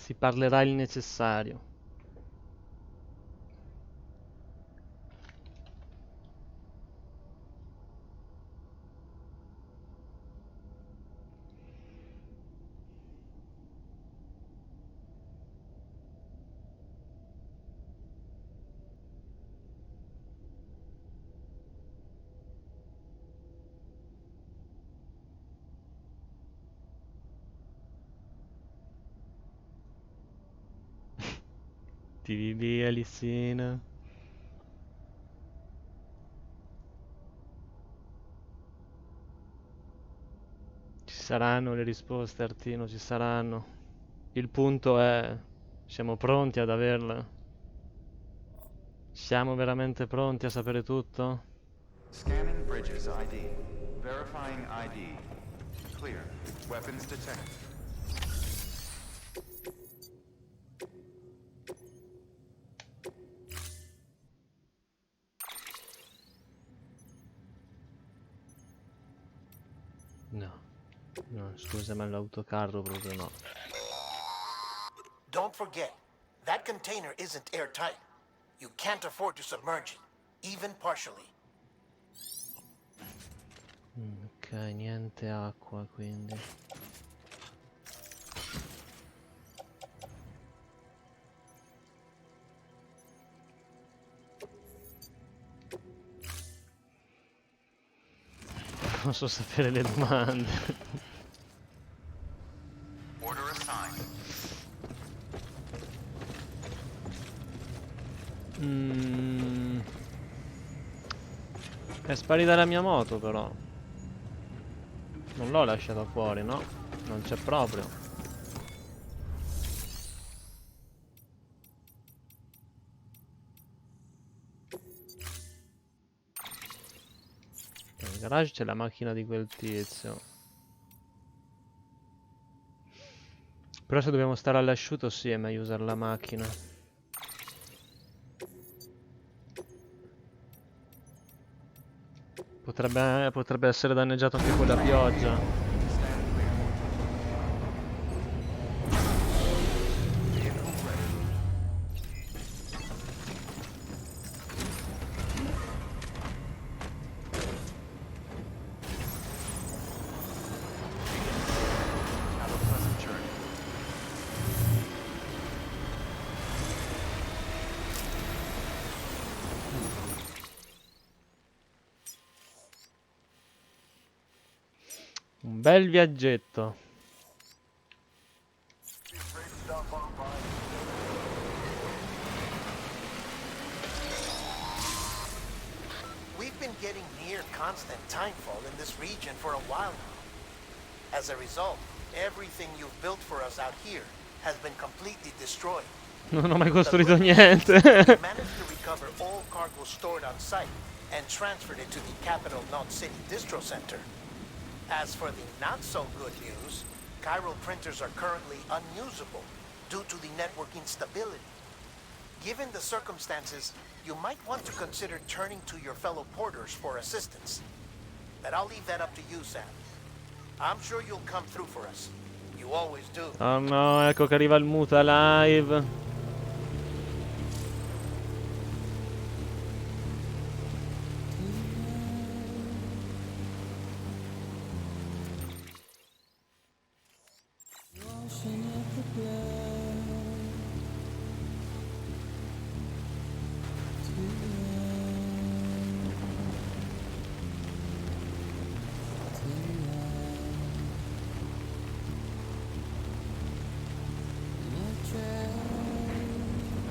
Si parlerà il necessario. TVB, Alicina. Ci saranno le risposte, Artino, ci saranno. Il punto è, siamo pronti ad averle? Siamo veramente pronti a sapere tutto? Scanning bridges ID. Verifying ID. Clear. Weapons detected. No, no, scusa, ma l'autocarro proprio no. Don't forget, that container isn't airtight. You can't afford to submerge it, even partially. Ok, niente acqua quindi. Posso sapere le domande. Order assigned. È sparita la mia moto però. Non l'ho lasciata fuori, no? Non c'è proprio. In garage c'è la macchina di quel tizio. Però se dobbiamo stare all'asciutto sì, è meglio usare la macchina. Potrebbe essere danneggiato anche con la pioggia. Stand clear. Vehicle ready. Have a pleasant journey. Un bel viaggetto. We've been getting near constant timefall in this region for a while now. As a result, everything you've built for us out here has been completely destroyed. Non ho mai The costruito good news is niente. we managed to recover all cargo stored on site and transferred it to the Capital Knot City Distro Center. As for the not-so-good news, chiral printers are currently unusable due to the network instability. Given the circumstances, you might want to consider turning to your fellow porters for assistance. But I'll leave that up to you, Sam. I'm sure you'll come through for us. You always do. Oh no, ecco che arriva il muta live.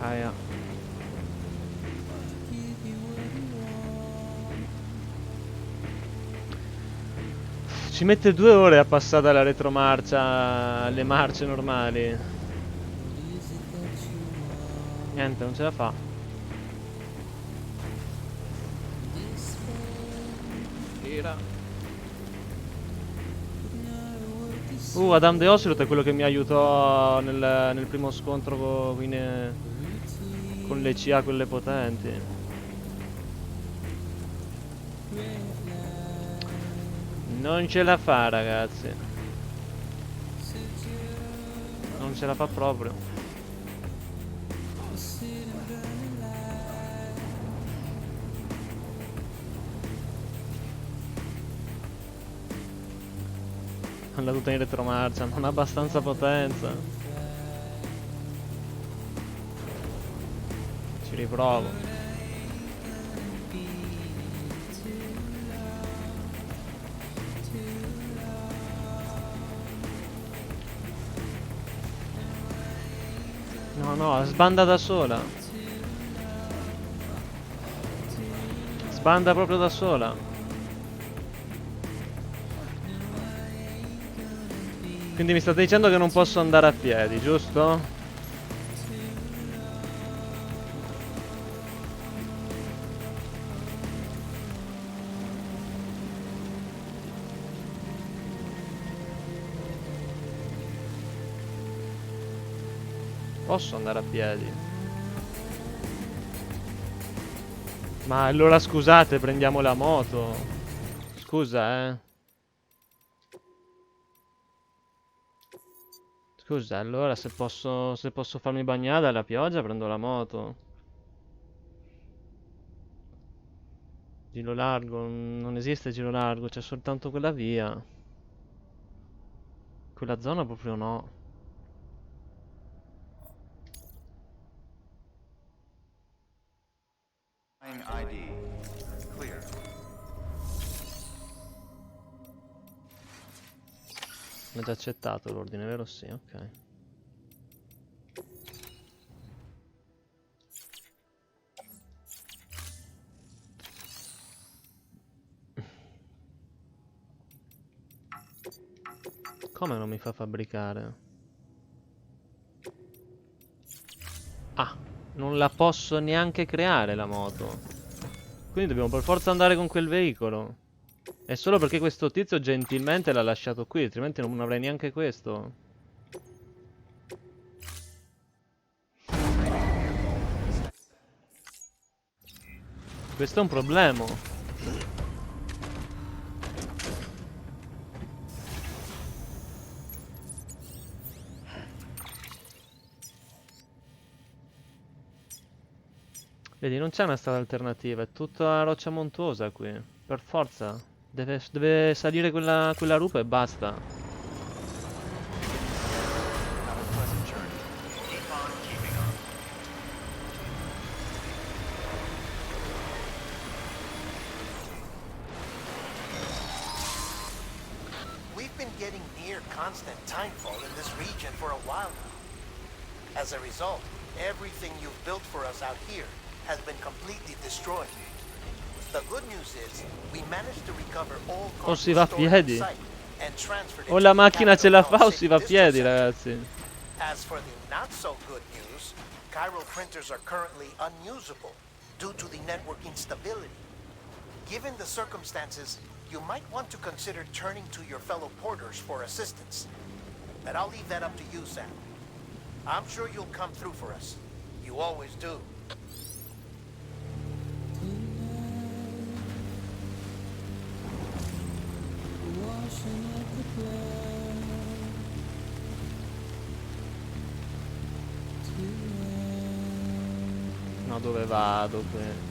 Aia. Ci mette 2 ore a passare dalla retromarcia alle marce normali. Niente, non ce la fa. Gira. Adam De Ocelot è quello che mi aiutò nel primo scontro con le CA, quelle potenti. Non ce la fa, ragazzi. Non ce la fa proprio. Anda tutta in retromarcia, non ha abbastanza potenza. Ci riprovo. No, no, sbanda da sola. Sbanda proprio da sola. Quindi mi state dicendo che non posso andare a piedi, giusto? Posso andare a piedi. Ma allora scusate, prendiamo la moto. Scusa, eh. Scusa, allora se posso farmi bagnare dalla pioggia prendo la moto. Giro largo, non esiste giro largo, c'è soltanto quella via. Quella zona proprio no. Verifying ID. Clear. L'ho già accettato l'ordine, vero? Sì, ok. Come non mi fa fabbricare? Ah, non la posso neanche creare la moto. Quindi dobbiamo per forza andare con quel veicolo. È solo perché questo tizio gentilmente l'ha lasciato qui, altrimenti non avrei neanche questo. Questo è un problema. Vedi, non c'è una strada alternativa, è tutta roccia montuosa qui. Per forza. Deve salire quella rupe e basta. Have a pleasant journey. Keep on keeping on. We've been getting near constant timefall in this region for a while now. As a result, everything you've built for us out here has been completely destroyed. The good news is we managed to recover all O si cargo va a stored on piedi. site and transferred it O to la the macchina ce capital la fa o non si va a city piedi, distro center. ragazzi. As for the not so good news, chiral printers are currently unusable due to the network instability. Given the circumstances, you might want to consider turning to your fellow porters for assistance. But I'll leave that up to you, Sam. I'm sure you'll come through for us. You always do. No, dove vado qui?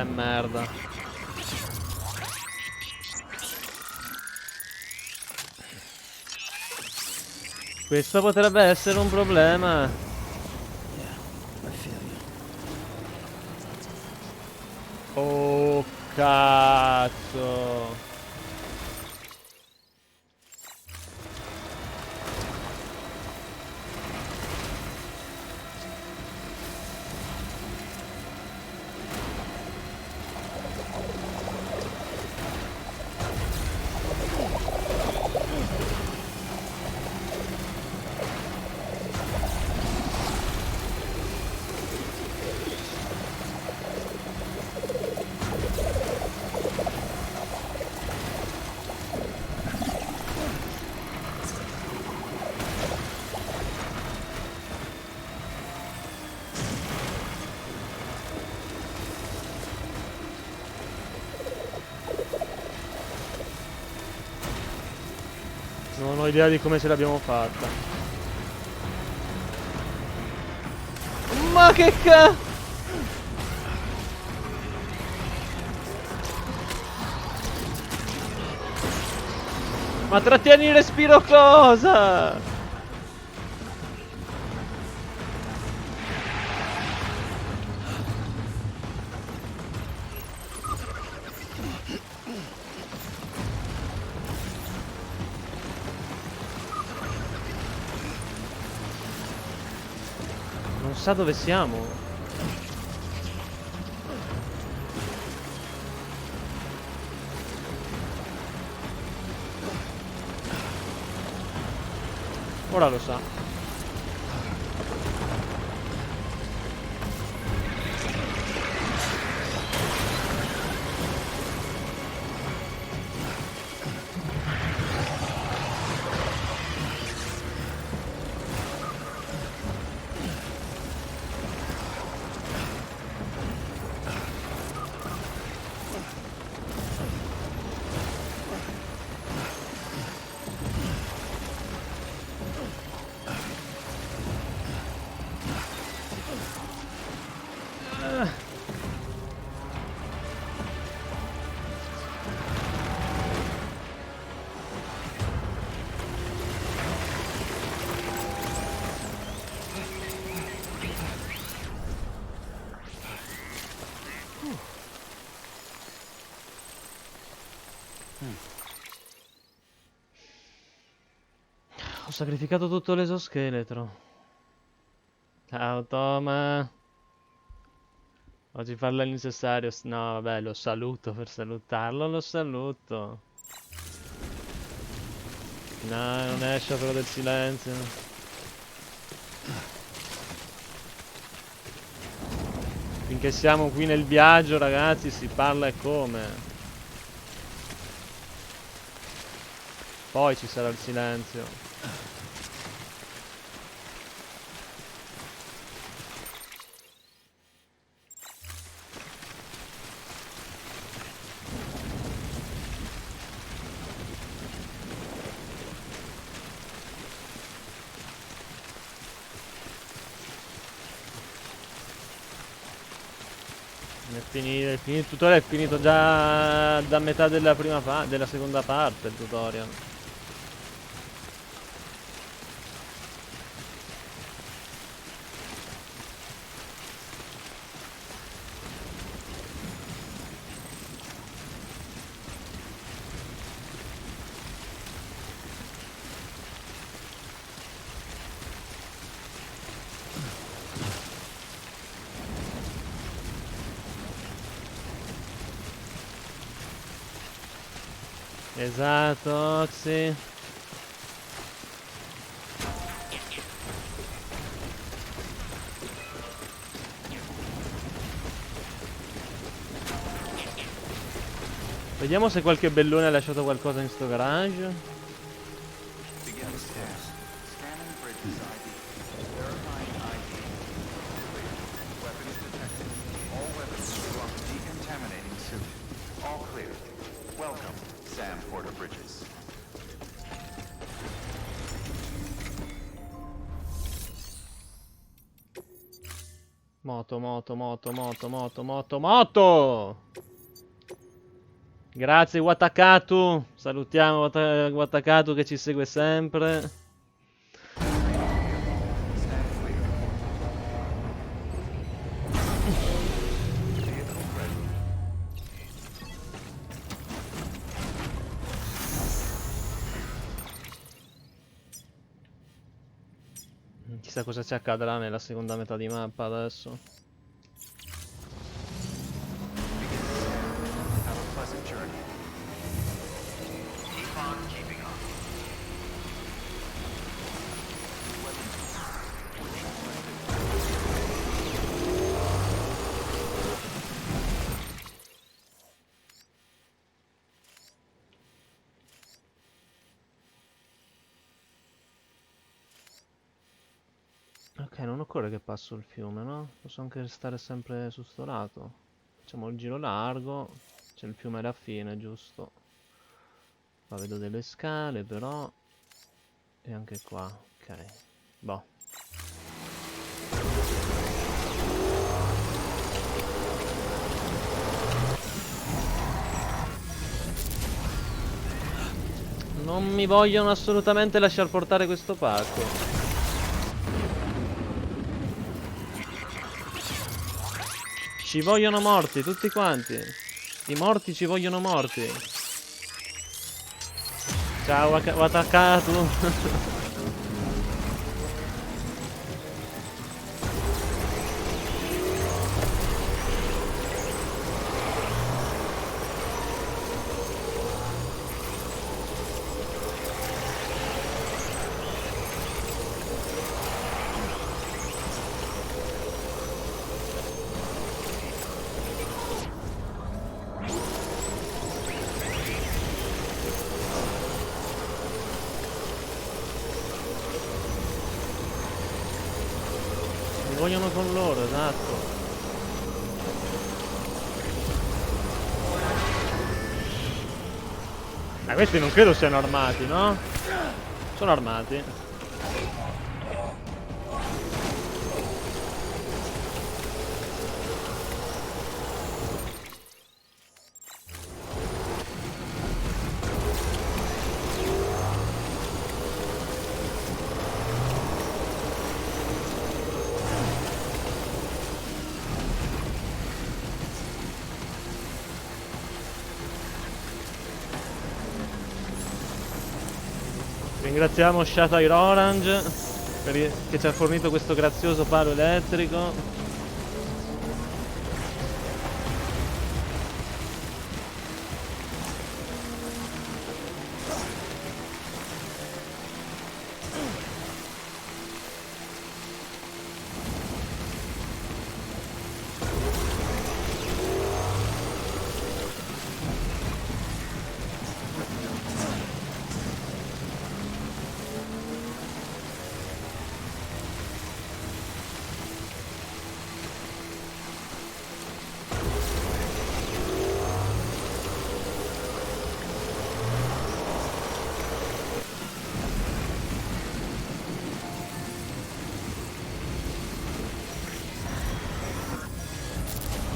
Merda. Questo potrebbe essere un problema. Yeah, I feel you. Oh, cazzo. Non ho idea di come ce l'abbiamo fatta. Ma che cazzo! Ma trattieni il respiro cosa? Non sa dove siamo. Ora lo sa. Ho sacrificato tutto l'esoscheletro. Ciao Toma. Oggi parla il necessario. No, vabbè, lo saluto per salutarlo, lo saluto. No, non è sciopero del silenzio. Finché siamo qui nel viaggio, ragazzi, si parla e come. Poi ci sarà il silenzio. Il tutorial è finito già da metà della della seconda parte, il tutorial. Esatto, Oxy. Vediamo se qualche bellone ha lasciato qualcosa in sto garage. Begin scan. Scanning bridges ID. Verifying ID. Clear. Weapons detected. All weapons from decontaminating suit. All clear. Welcome, Sam Porter Bridges. Moto. Grazie Watakatu. Salutiamo Watakatu che ci segue sempre. Chissà cosa ci accadrà nella seconda metà di mappa adesso. Have a pleasant journey. Keep on keeping on. Ok, non occorre che passo il fiume, no? Posso anche stare sempre su sto lato. Facciamo il giro largo. C'è il fiume alla fine, giusto? Qua vedo delle scale, però. E anche qua, ok. Boh. Non mi vogliono assolutamente lasciar portare questo pacco. Ci vogliono morti, tutti quanti. I morti ci vogliono morti. Ciao, Watakatu. Mi vogliono con loro, esatto. Ma questi non credo siano armati, no? Sono armati. Ringraziamo Shatai Orange che ci ha fornito questo grazioso palo elettrico.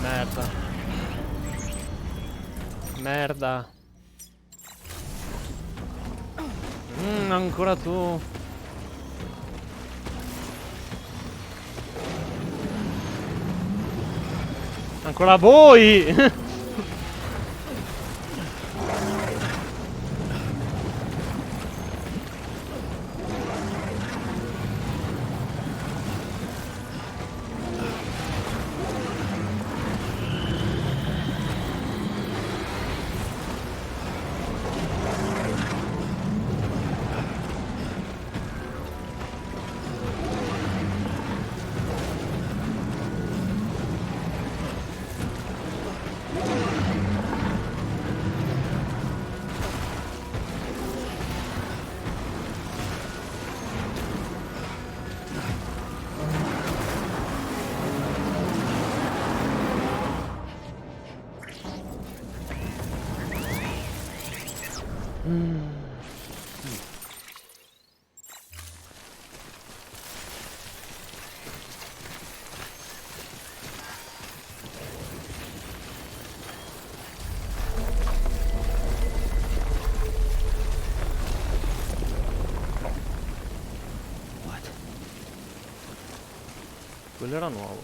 Merda. Merda. Ancora tu. Ancora voi! What? Quello era nuovo.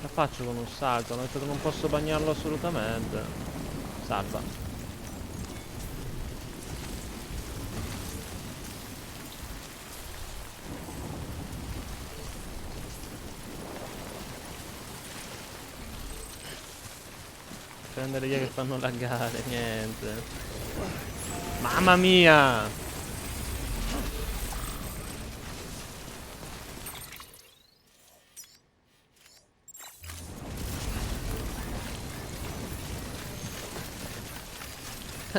La faccio con un salto, hanno detto che non posso bagnarlo assolutamente. Salva. Prendere via che fanno laggare, niente. Mamma mia!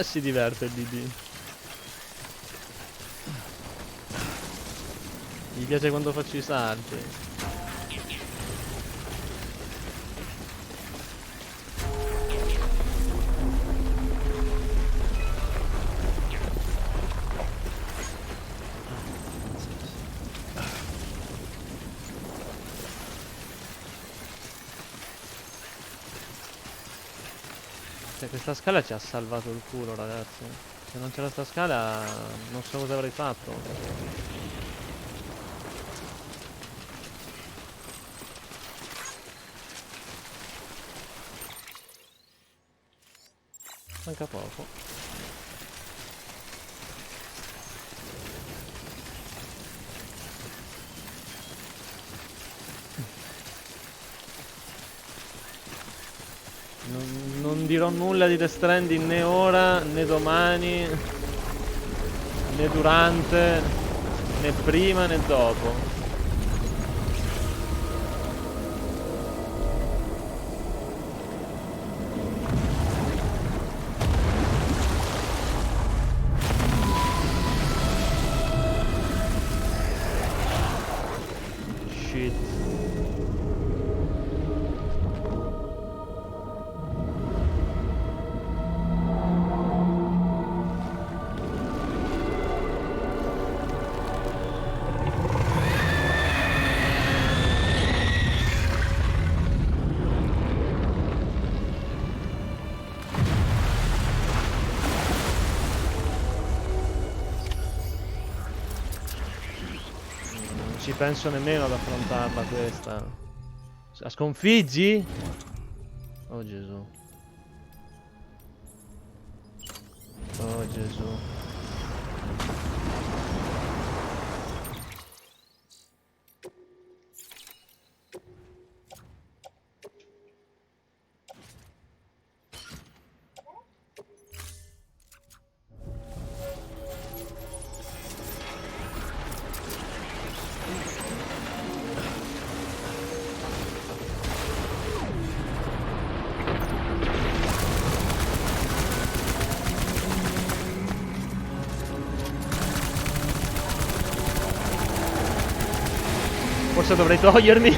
Si diverte il DD. Gli piace quando faccio i salti. Cioè, questa scala ci ha salvato il culo, ragazzi. Se non c'era sta scala, non so cosa avrei fatto. Manca poco. Non dirò nulla di The Stranding né ora, né domani, né durante, né prima, né dopo. Shit. Non ci penso nemmeno ad affrontarla questa. La sconfiggi? Oh Gesù. Oh Gesù. Forse dovrei togliermi.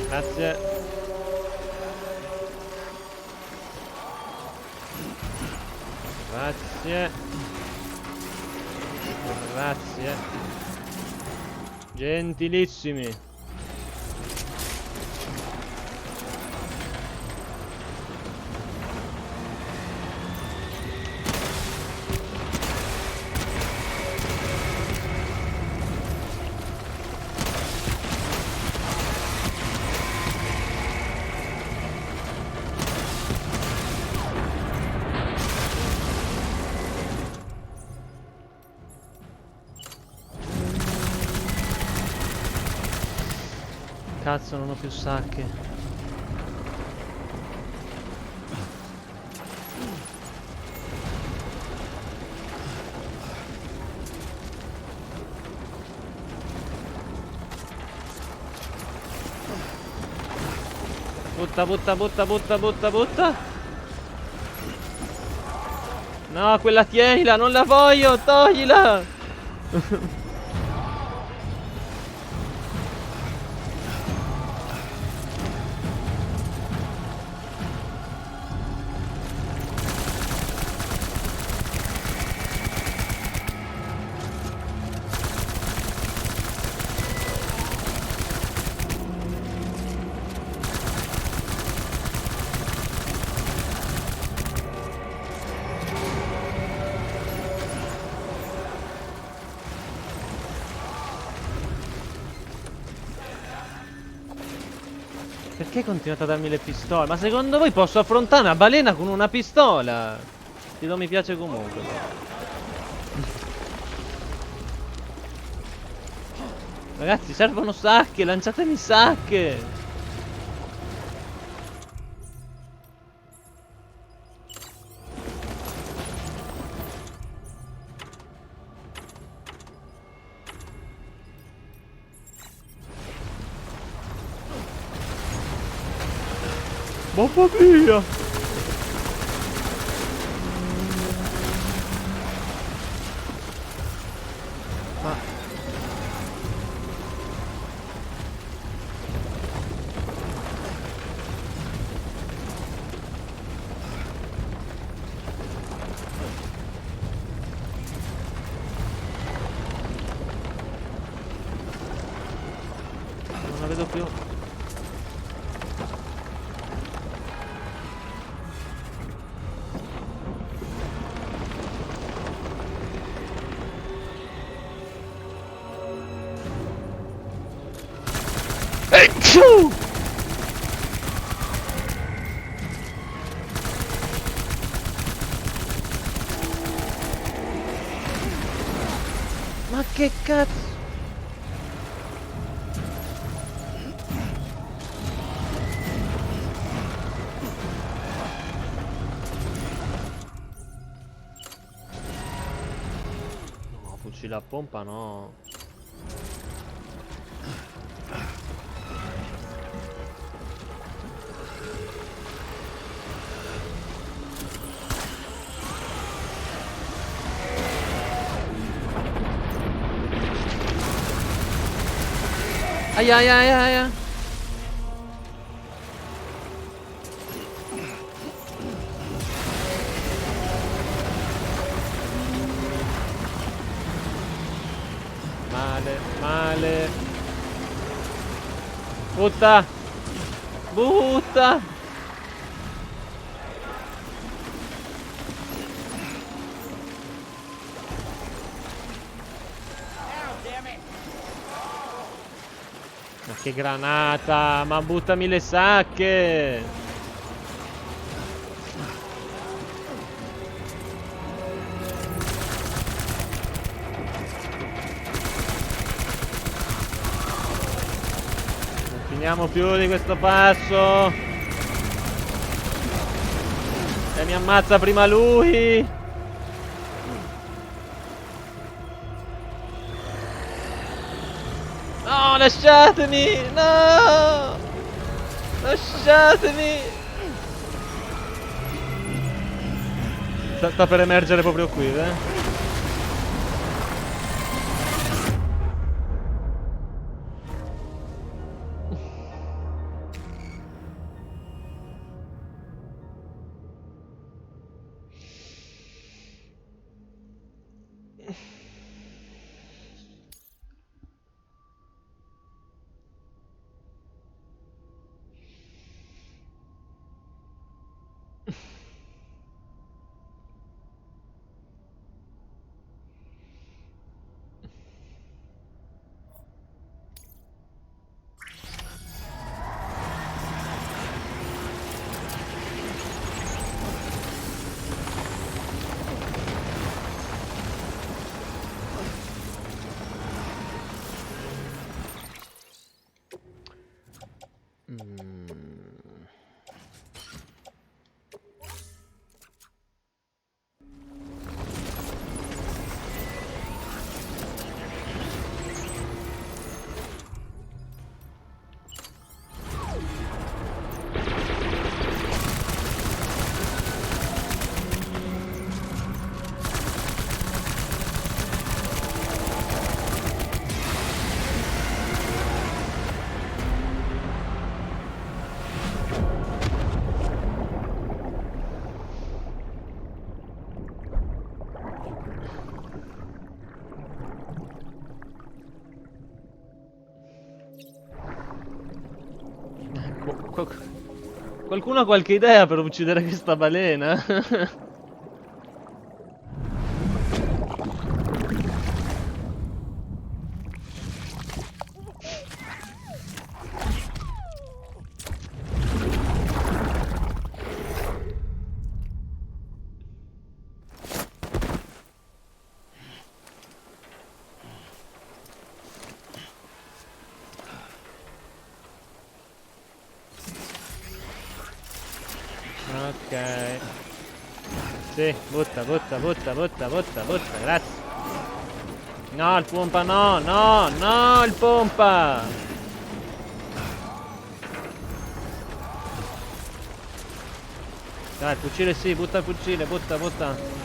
Grazie. Grazie. Grazie. Gentilissimi. Cazzo, non ho più sacche. Butta, butta, butta, butta, butta, butta. No, quella tienila, non la voglio, toglila. Perché continuate a darmi le pistole? Ma secondo voi posso affrontare una balena con una pistola? Ti do mi piace comunque. Ragazzi, servono sacche, lanciatemi sacche. Mamma mia! Ma... non la vedo più. Ecco! Ma che cazzo? No, fucile a pompa no. Aia aia aia aia. Male, male. Butta! Butta! Ma che granata! Ma buttami le sacche! Non finiamo più di questo passo! E mi ammazza prima lui! No, lasciatemi! No! Lasciatemi! Sta per emergere proprio qui, eh? Qualcuno ha qualche idea per uccidere questa balena? Ok. Sì, butta, butta, butta, butta, butta, butta, grazie. No, il pompa, no, no, no, il pompa! Dai, il fucile sì, butta il fucile, butta, butta.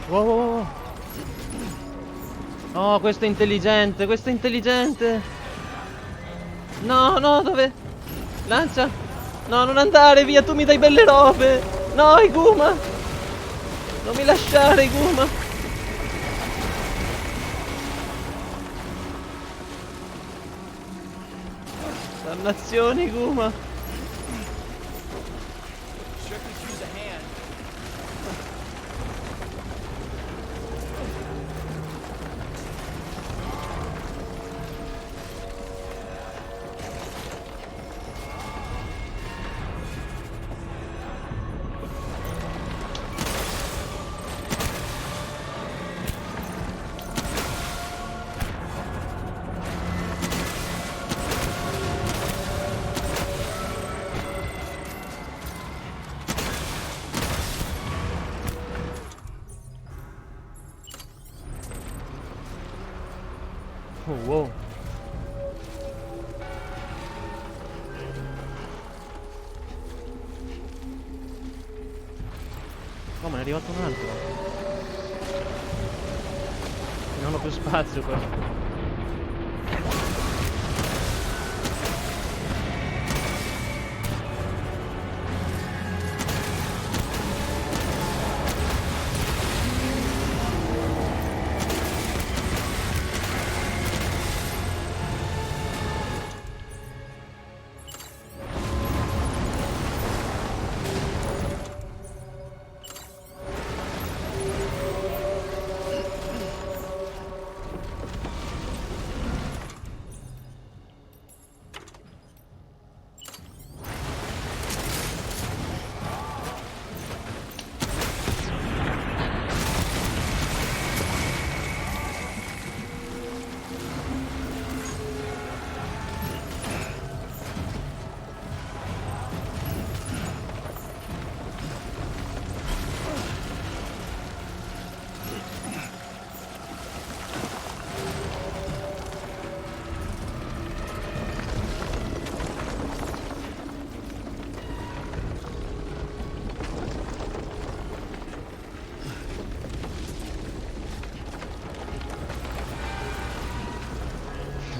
Wow, wow, wow. Oh, questo è intelligente, questo è intelligente. No, no, dove? Lancia. No, non andare via, tu mi dai belle robe. No, Iguma. Non mi lasciare, Iguma. Dannazione, Iguma. Strictly choose a hand. Oh, wow. Oh, ma ne è arrivato un altro. Non ho più spazio qua.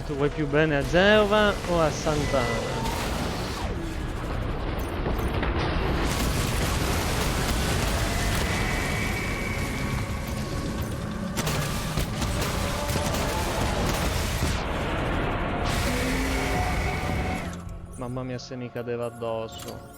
Tu vuoi più bene a Geova o a Sant'Ana? Mamma mia se mi cadeva addosso.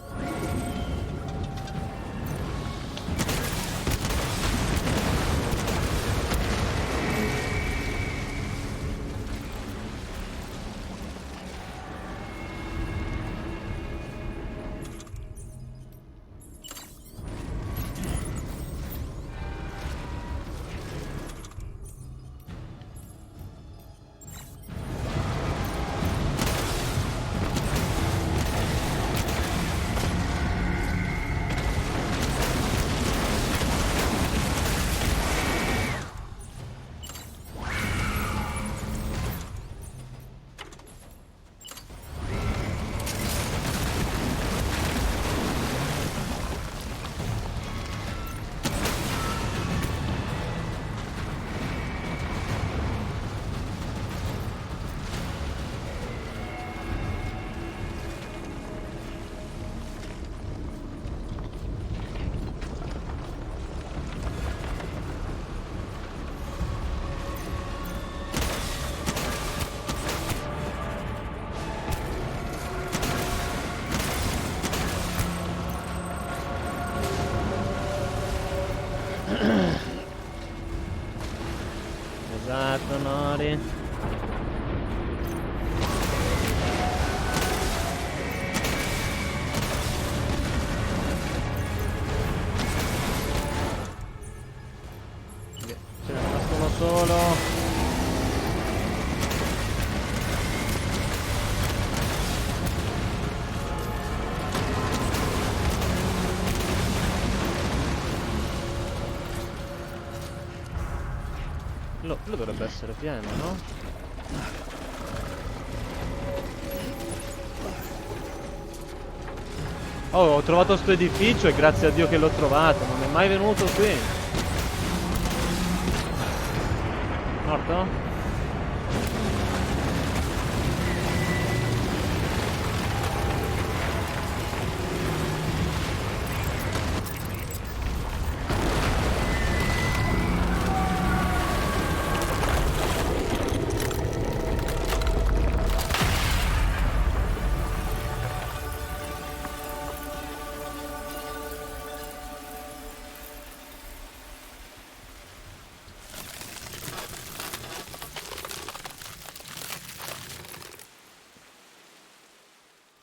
Quello dovrebbe essere pieno, no? Oh, ho trovato sto edificio e grazie a Dio che l'ho trovato. Non è mai venuto qui. Morto?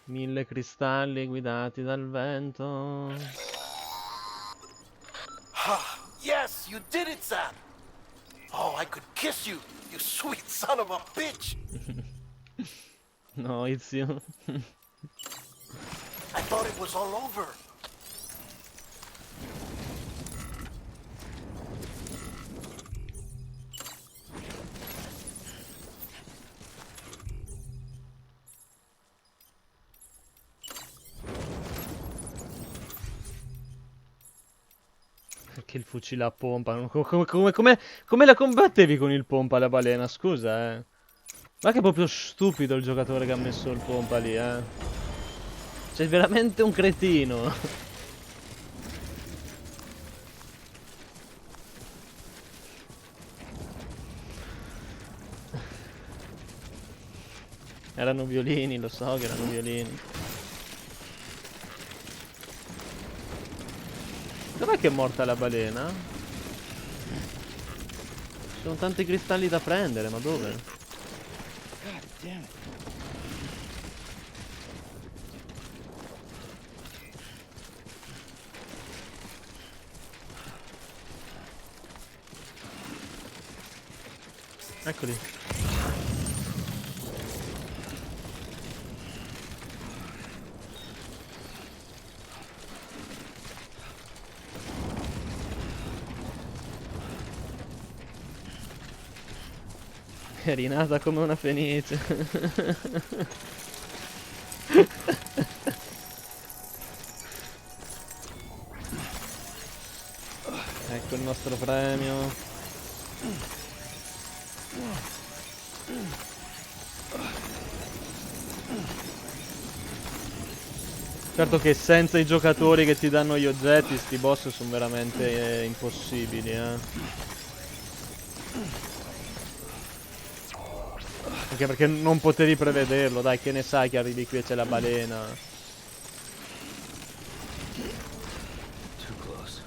Mille cristalli guidati dal vento. Yes, you did it, Sam! Oh, I could kiss you, you sweet son of a bitch! No, it's you. I thought it was all over. Perché il fucile a pompa? Come la combattevi con il pompa la balena? Scusa, eh. Ma che è proprio stupido il giocatore che ha messo il pompa lì, eh. Sei veramente un cretino. Erano violini, lo so che erano violini. Dov'è che è morta la balena? Ci sono tanti cristalli da prendere, ma dove? God damn it. Eccoli. È rinata come una fenice. Ecco il nostro premio. Certo che senza i giocatori che ti danno gli oggetti, sti boss sono veramente impossibili, Anche perché non potevi prevederlo, dai, che ne sai che arrivi qui e c'è la balena. Too close.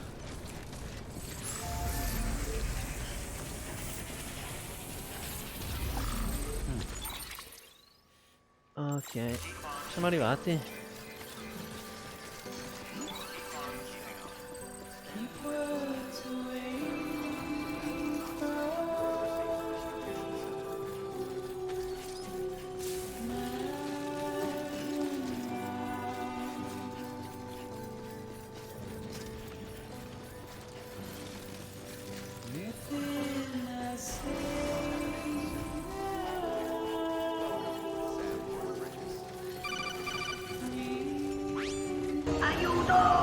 Ok, siamo arrivati.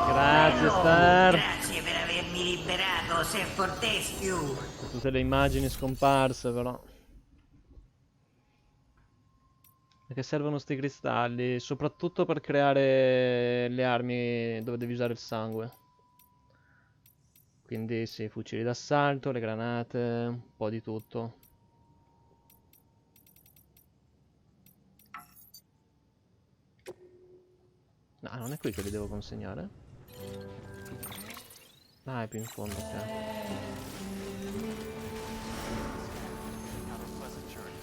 Grazie Star. Grazie per avermi liberato, Sir Fortescue. Tutte le immagini scomparse però. Perché servono sti cristalli? Soprattutto per creare le armi dove devi usare il sangue. Quindi sì, fucili d'assalto, le granate, un po' di tutto. No, non è qui che li devo consegnare. Ah, è più in fondo, ok. Have a pleasant journey.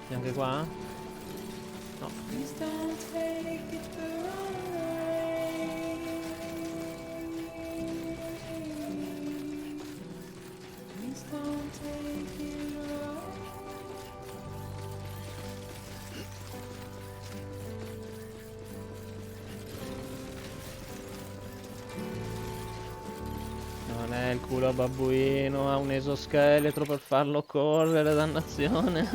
E anche qua? No. Non è il culo a babbuino, ha un esoscheletro per farlo correre, dannazione.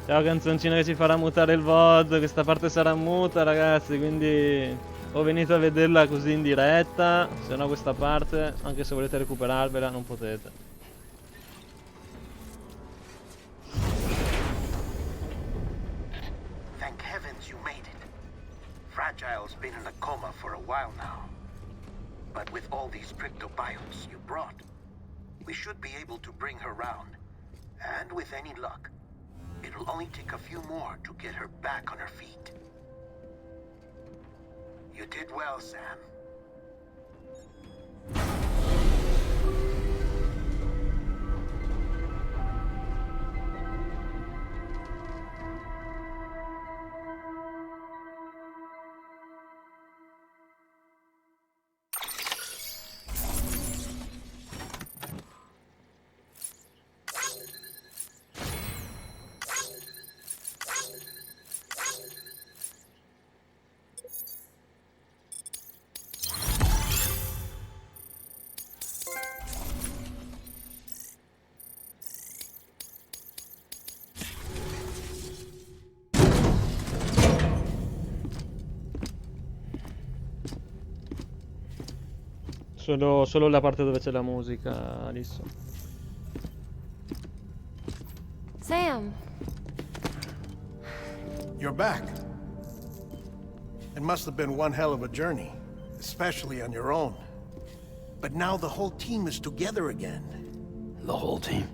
Ciao canzoncina che ci farà mutare il VOD, questa parte sarà muta ragazzi, quindi o venite a vederla così in diretta, se no questa parte, anche se volete recuperarvela, non potete. Thank heavens you made it. Fragile's been in a coma for a while now. But with all these cryptobiotes you brought, we should be able to bring her round. And with any luck, it'll only take a few more to get her back on her feet. You did well, Sam. Solo la parte dove c'è la musica, Alice. Sam, You're back. It must have been one hell of a journey, especially on your own. But now the whole team is together again. The whole team.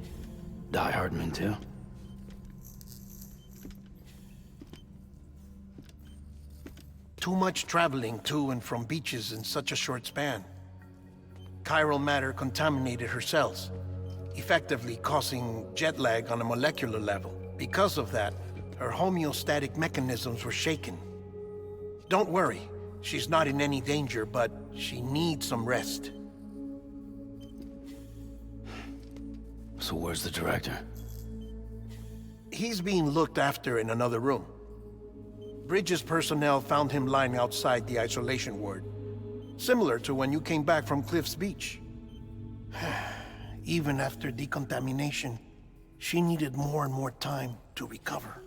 Die Hardman too. Too much traveling to and from beaches in such a short span. Chiral matter contaminated her cells, effectively causing jet lag on a molecular level. Because of that, her homeostatic mechanisms were shaken. Don't worry, she's not in any danger, but she needs some rest. So where's the director? He's being looked after in another room. Bridges personnel found him lying outside the isolation ward. Similar to when you came back from Cliff's Beach. Even after decontamination, she needed more and more time to recover.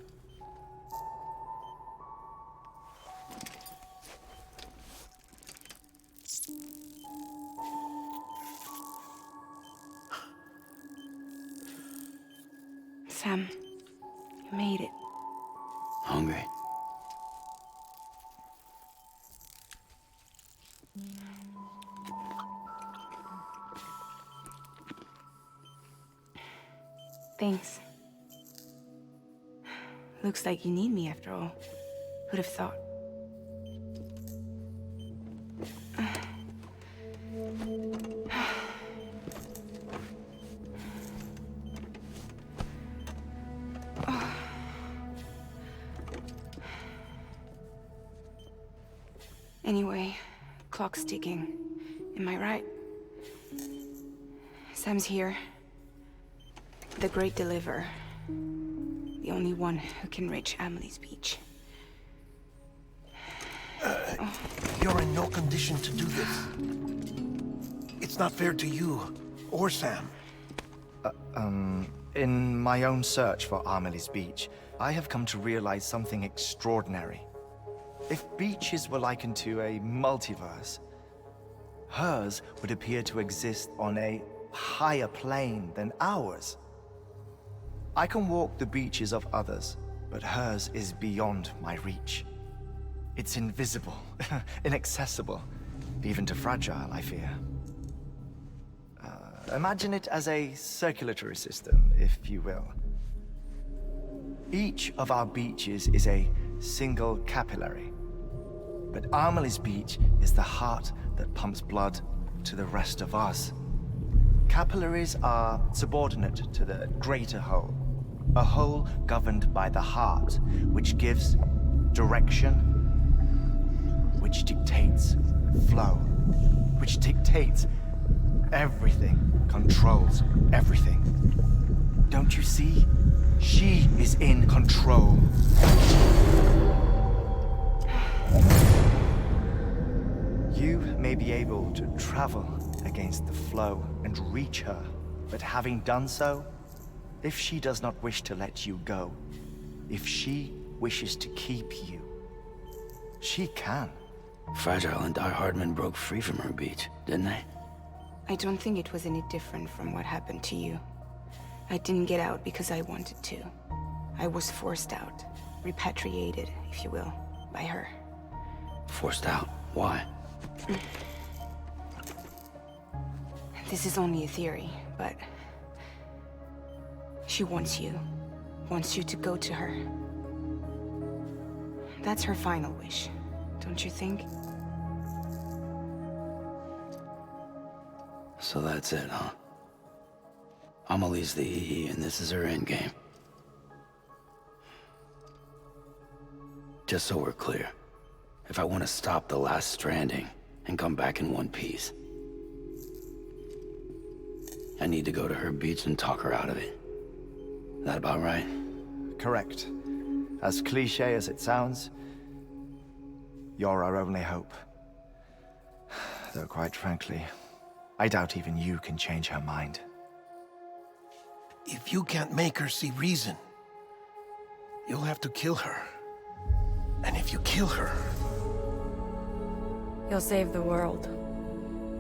Sam, you made it. Hungry. Thanks. Looks like you need me after all. Who'd have thought? Anyway, clock's ticking. Am I right? Sam's here. The Great Deliverer. The only one who can reach Amelie's Beach. You're in no condition to do this. It's not fair to you, or Sam. In my own search for Amelie's Beach, I have come to realize something extraordinary. If beaches were likened to a multiverse, hers would appear to exist on a higher plane than ours. I can walk the beaches of others, but hers is beyond my reach. It's invisible, inaccessible, even to Fragile, I fear. Imagine it as a circulatory system, if you will. Each of our beaches is a single capillary, but Amelie's Beach is the heart that pumps blood to the rest of us. Capillaries are subordinate to the greater whole, a whole governed by the heart, which gives direction, which dictates flow. which dictates everything, controls everything. Don't you see? She is in control. You may be able to travel against the flow and reach her, but having done so, if she does not wish to let you go, if she wishes to keep you, she can. Fragile and Die Hardman broke free from her beach, didn't they? I don't think it was any different from what happened to you. I didn't get out because I wanted to. I was forced out. Repatriated, if you will, by her. Forced out? Why? This is only a theory, but... she wants you. Wants you to go to her. That's her final wish, don't you think? So that's it, huh? Amelie's the EE, and this is her endgame. Just so we're clear, if I want to stop the last Stranding and come back in one piece, I need to go to her beach and talk her out of it. That about right? Correct. As cliche as it sounds, you're our only hope. Though quite frankly, I doubt even you can change her mind. If you can't make her see reason, you'll have to kill her. And if you kill her... You'll save the world,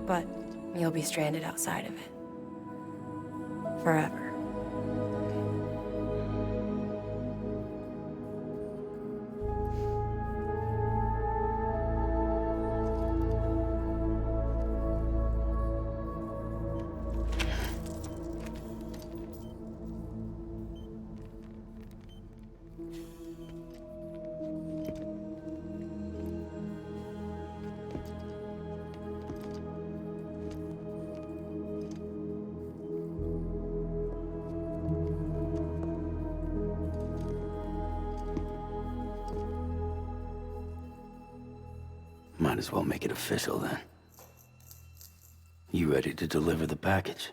but you'll be stranded outside of it. Forever. Might as well make it official then. You ready to deliver the package?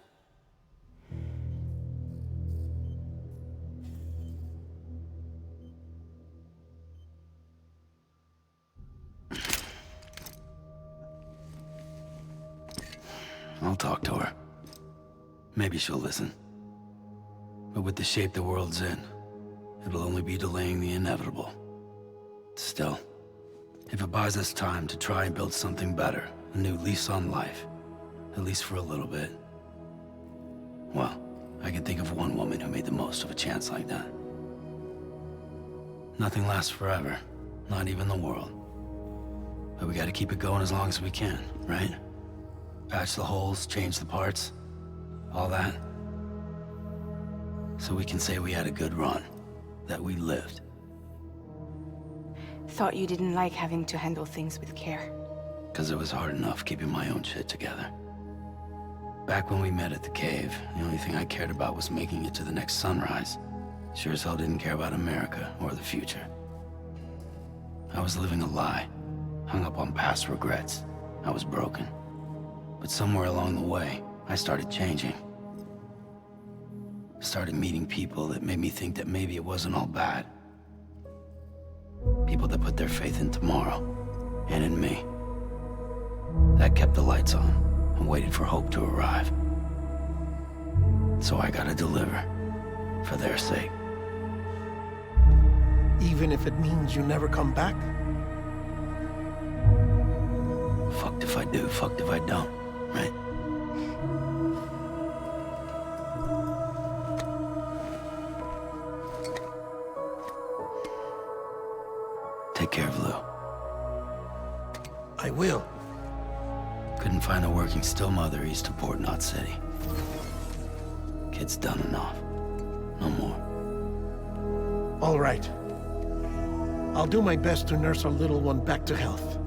I'll talk to her. Maybe she'll listen. But with the shape the world's in, it'll only be delaying the inevitable. Still, if it buys us time to try and build something better, a new lease on life, at least for a little bit, well, I can think of one woman who made the most of a chance like that. Nothing lasts forever, not even the world. But we gotta keep it going as long as we can, right? Patch the holes, change the parts, all that. So we can say we had a good run, that we lived. Thought you didn't like having to handle things with care. 'Cause it was hard enough keeping my own shit together. Back when we met at the cave, the only thing I cared about was making it to the next sunrise. Sure as hell didn't care about America or the future. I was living a lie, hung up on past regrets. I was broken. But somewhere along the way, I started changing. Started meeting people that made me think that maybe it wasn't all bad. People that put their faith in tomorrow, and in me. That kept the lights on, and waited for hope to arrive. So I gotta deliver, for their sake. Even if it means you never come back? Fucked if I do, fucked if I don't, right? Take care of Lou. I will. Couldn't find a working still mother east of Port Knot City. Kid's done enough. No more. All right. I'll do my best to nurse our little one back to health.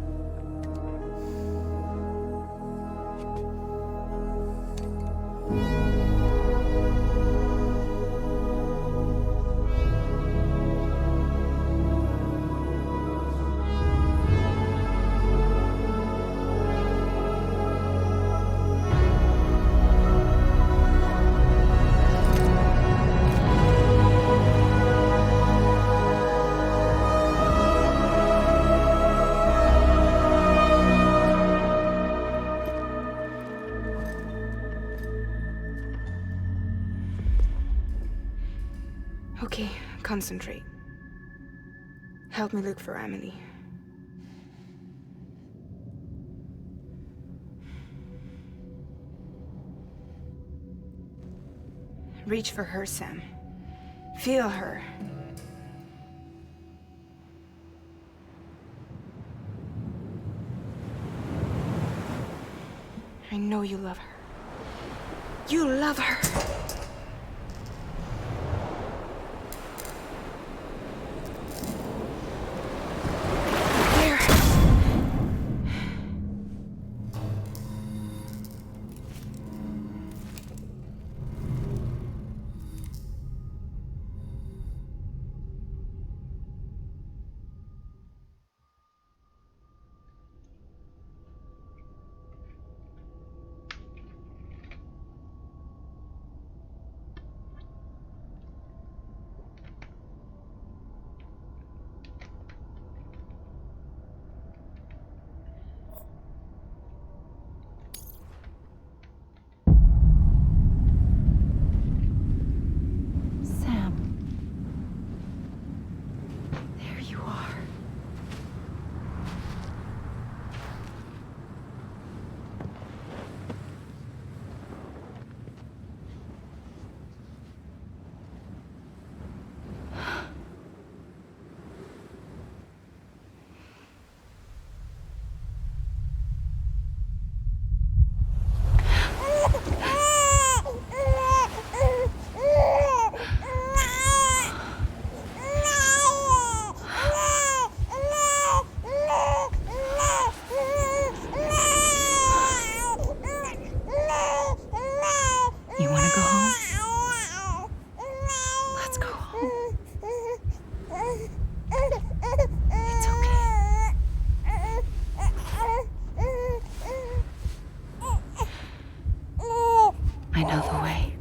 Okay, concentrate. Help me look for Amelie. Reach for her, Sam. Feel her. I know you love her. You love her! There! Sam. There you are. You wanna go home? Let's go home. It's okay. I know the way.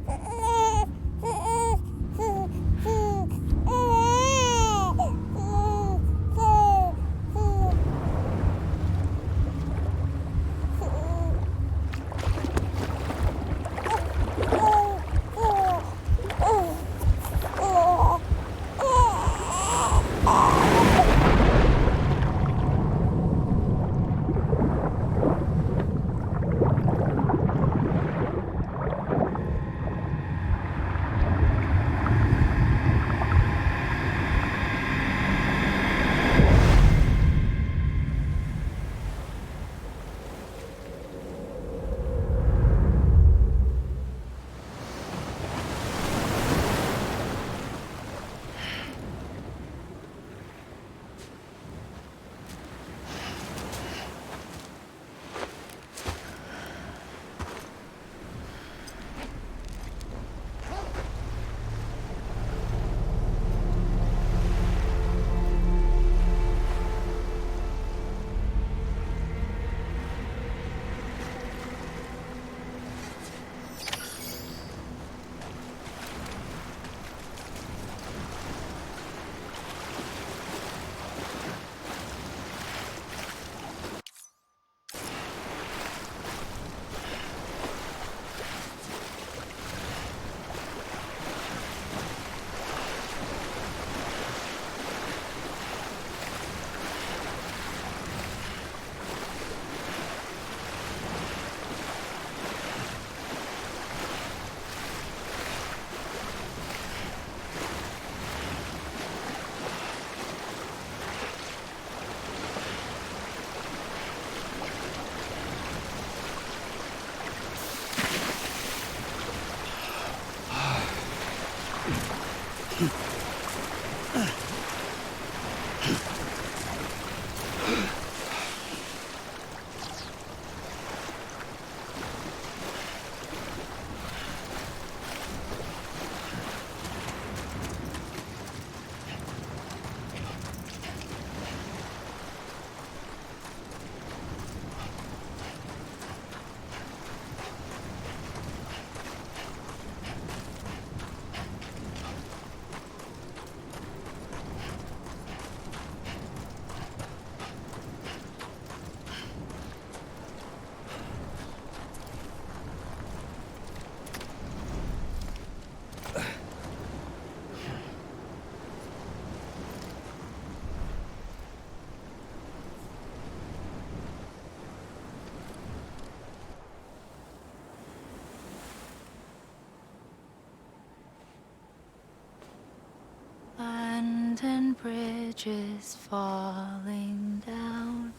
bridges falling down,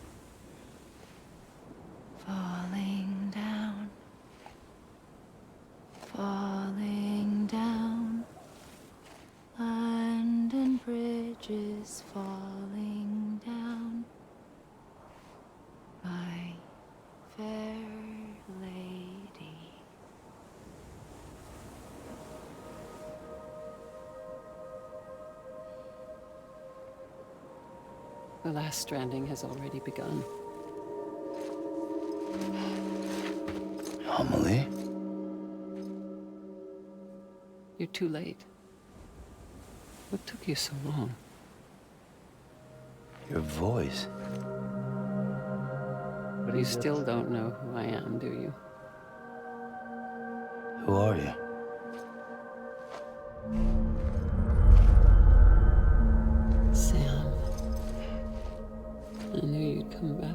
falling down, falling down. London bridges falling down, my fair lady. The last stranding has already begun. Amelie? You're too late. What took you so long? Your voice. But You he's still don't know who I am, do you? Who are you? Sam. I knew you'd come back.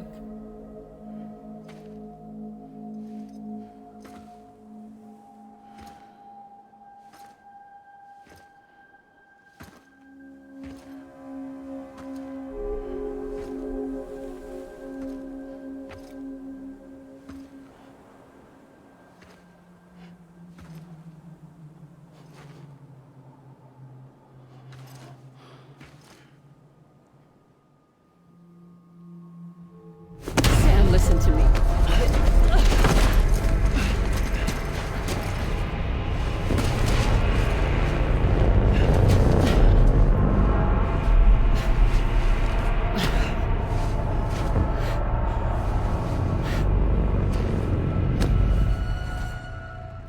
Sam, listen to me.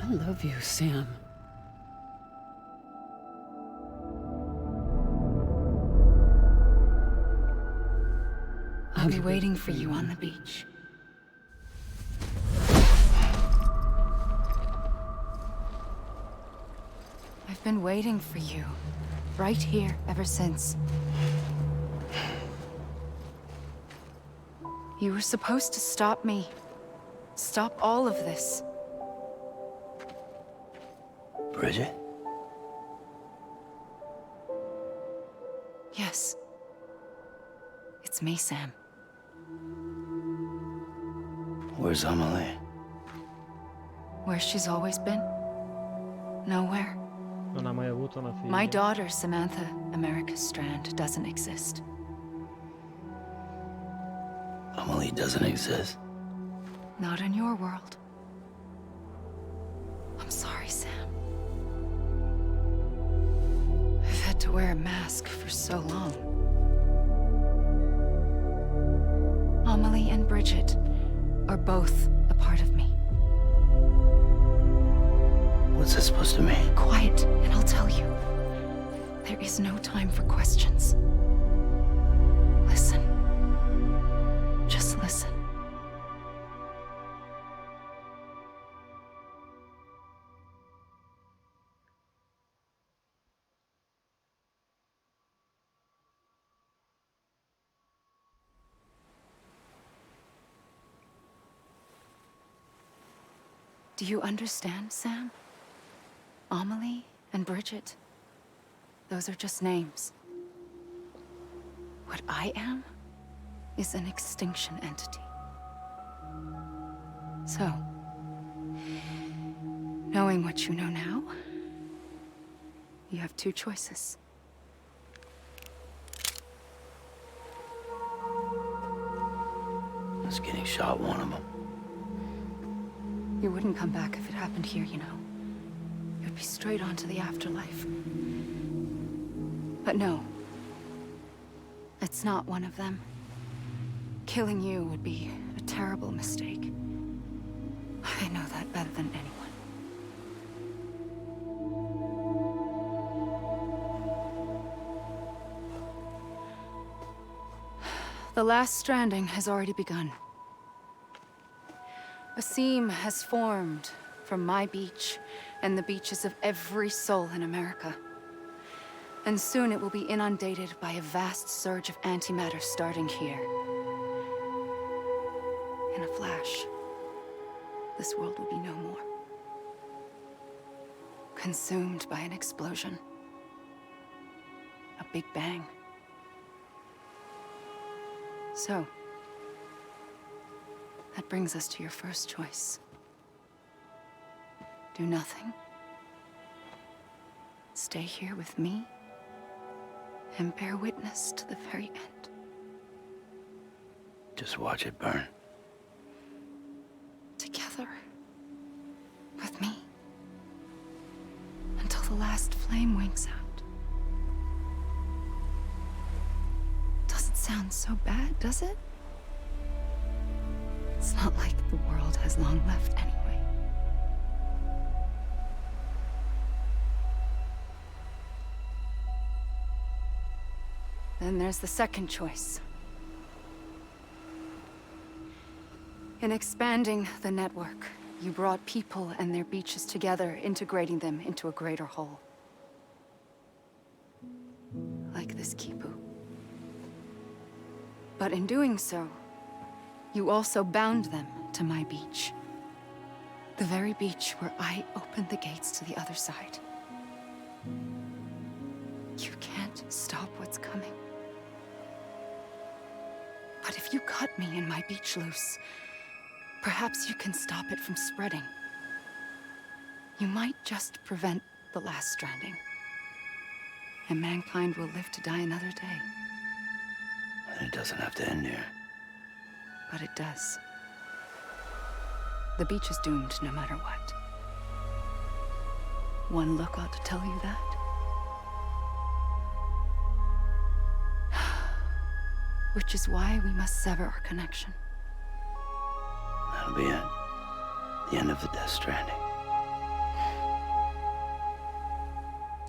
I love you, Sam. I'll be waiting for you on the beach. I've been waiting for you, right here, ever since. You were supposed to stop me. Stop all of this. Bridget? Yes. It's me, Sam. Where's Amelie? Where she's always been. Nowhere. Non ha mai avuto una figlia. My daughter, Samantha America Strand, doesn't exist. Amelie doesn't exist. Not in your world. I'm sorry, Sam. I've had to wear a mask for so long. Amelie and Bridget are both a part of me. What's this supposed to mean? Quiet, and I'll tell you. There is no time for questions. Listen. Just listen. Do you understand, Sam? Amelie and Bridget, those are just names. What I am is an extinction entity. So, knowing what you know now, you have two choices. Was getting shot one of them. You wouldn't come back if it happened here, you know. You'd be straight on to the afterlife. But no. It's not one of them. Killing you would be a terrible mistake. I know that better than anyone. The last stranding has already begun. A seam has formed from my beach and the beaches of every soul in America. And soon it will be inundated by a vast surge of antimatter starting here. In a flash, this world will be no more. Consumed by an explosion. A big bang. So, that brings us to your first choice. Do nothing. Stay here with me and bear witness to the very end. Just watch it burn. Together. With me. Until the last flame winks out. Doesn't sound so bad, does it? It's not like the world has long left anyway. Then there's the second choice. In expanding the network, you brought people and their beaches together, integrating them into a greater whole. Like this Kipu. But in doing so, you also bound them to my beach. The very beach where I opened the gates to the other side. You can't stop what's coming. But if you cut me and my beach loose, perhaps you can stop it from spreading. You might just prevent the last stranding. And mankind will live to die another day. And it doesn't have to end here. But it does. The beach is doomed no matter what. One look ought to tell you that. Which is why we must sever our connection. That'll be it. The end of the Death Stranding.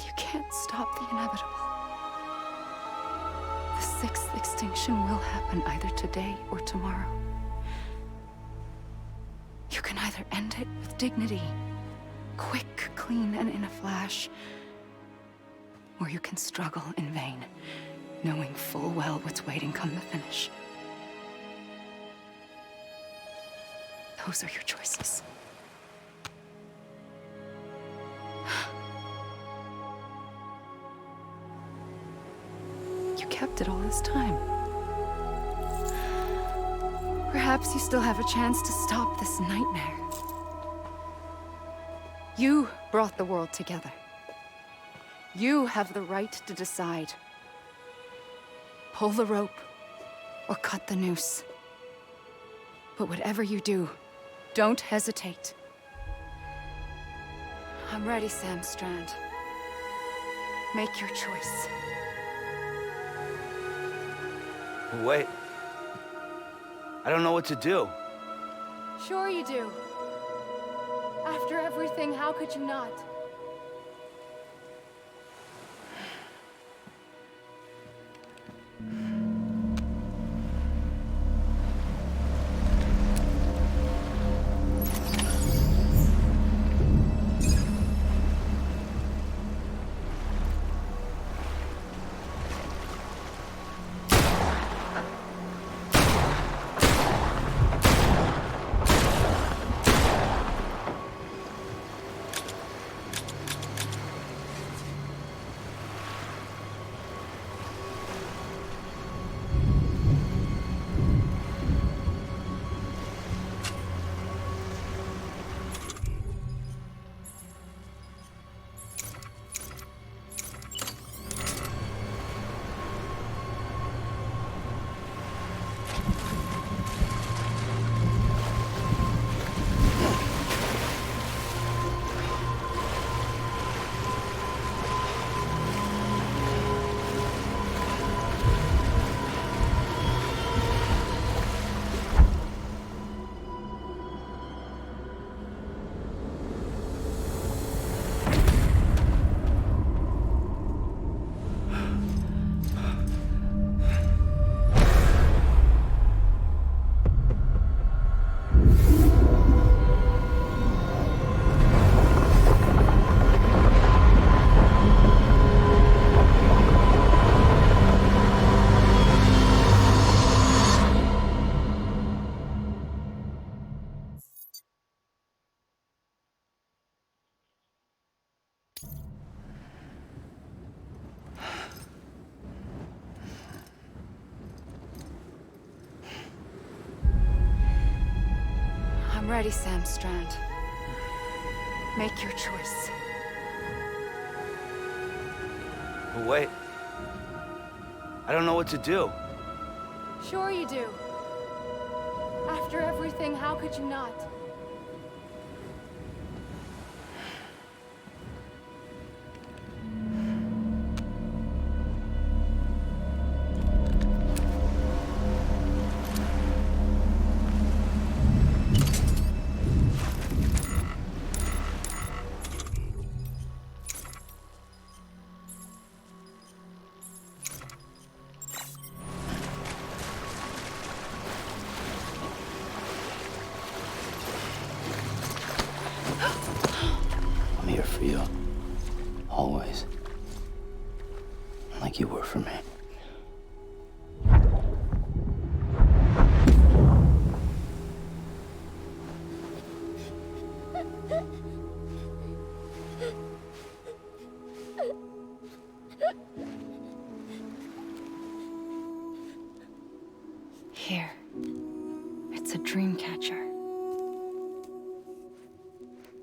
You can't stop the inevitable. The sixth extinction will happen either today or tomorrow. You can either end it with dignity, quick, clean, and in a flash, or you can struggle in vain, knowing full well what's waiting come the finish. Those are your choices. You kept it all this time. Perhaps you still have a chance to stop this nightmare. You brought the world together. You have the right to decide. Pull the rope or cut the noose. But whatever you do, don't hesitate. I'm ready, Sam Strand. Make your choice. Wait. I don't know what to do. Sure you do. After everything, how could you not? I'm ready, Sam Strand. Make your choice. But wait. I don't know what to do. Sure you do. After everything, how could you not? I'm here for you. Always. Like you were for me. Here. It's a dream catcher.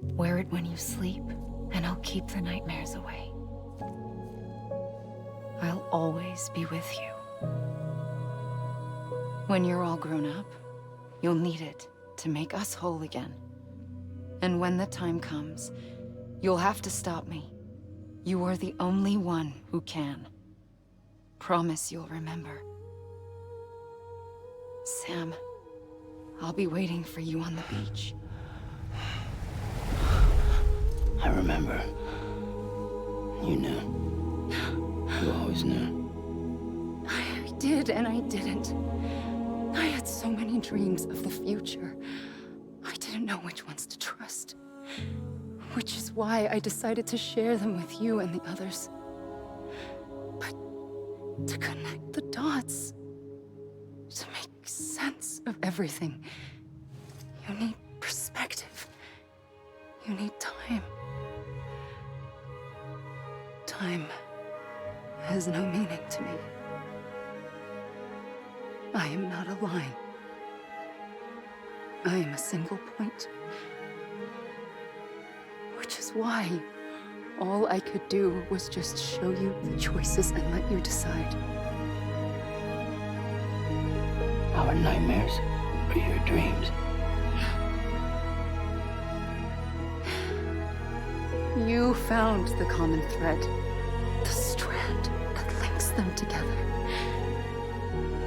Wear it when you sleep, and I'll keep the nightmares away. I'll always be with you. When you're all grown up, you'll need it to make us whole again. And when the time comes, you'll have to stop me. You are the only one who can. Promise you'll remember. Sam, I'll be waiting for you on the beach. I remember. You knew. You always knew. I did and I didn't. I had so many dreams of the future. I didn't know which ones to trust. Which is why I decided to share them with you and the others. But to connect the dots, to make sense of everything, you need perspective. You need time. Time has no meaning to me. I am not a line. I am a single point. Which is why all I could do was just show you the choices and let you decide. Our nightmares are your dreams. You found the common thread, the strand that links them together.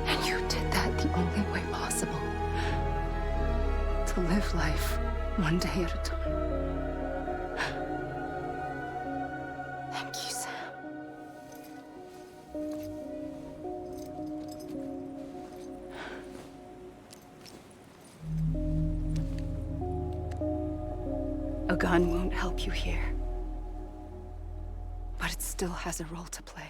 And you did that the only way possible. To live life one day at a time. Thank you, Sam. A gun won't help you here. But it still has a role to play.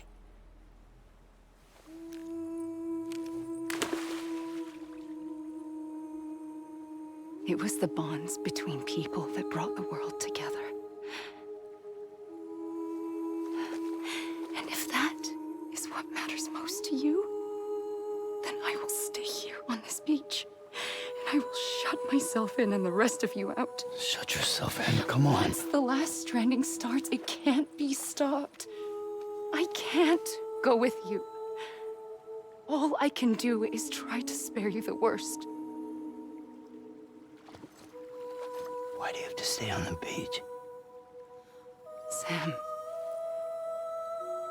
It was the bonds between people that brought the world together. And if that is what matters most to you, then I will stay here on this beach. And I will shut myself in and the rest of you out. Shut yourself in. Come on. Once the last stranding starts, it can't be stopped. I can't go with you. All I can do is try to spare you the worst. Why do you have to stay on the beach? Sam,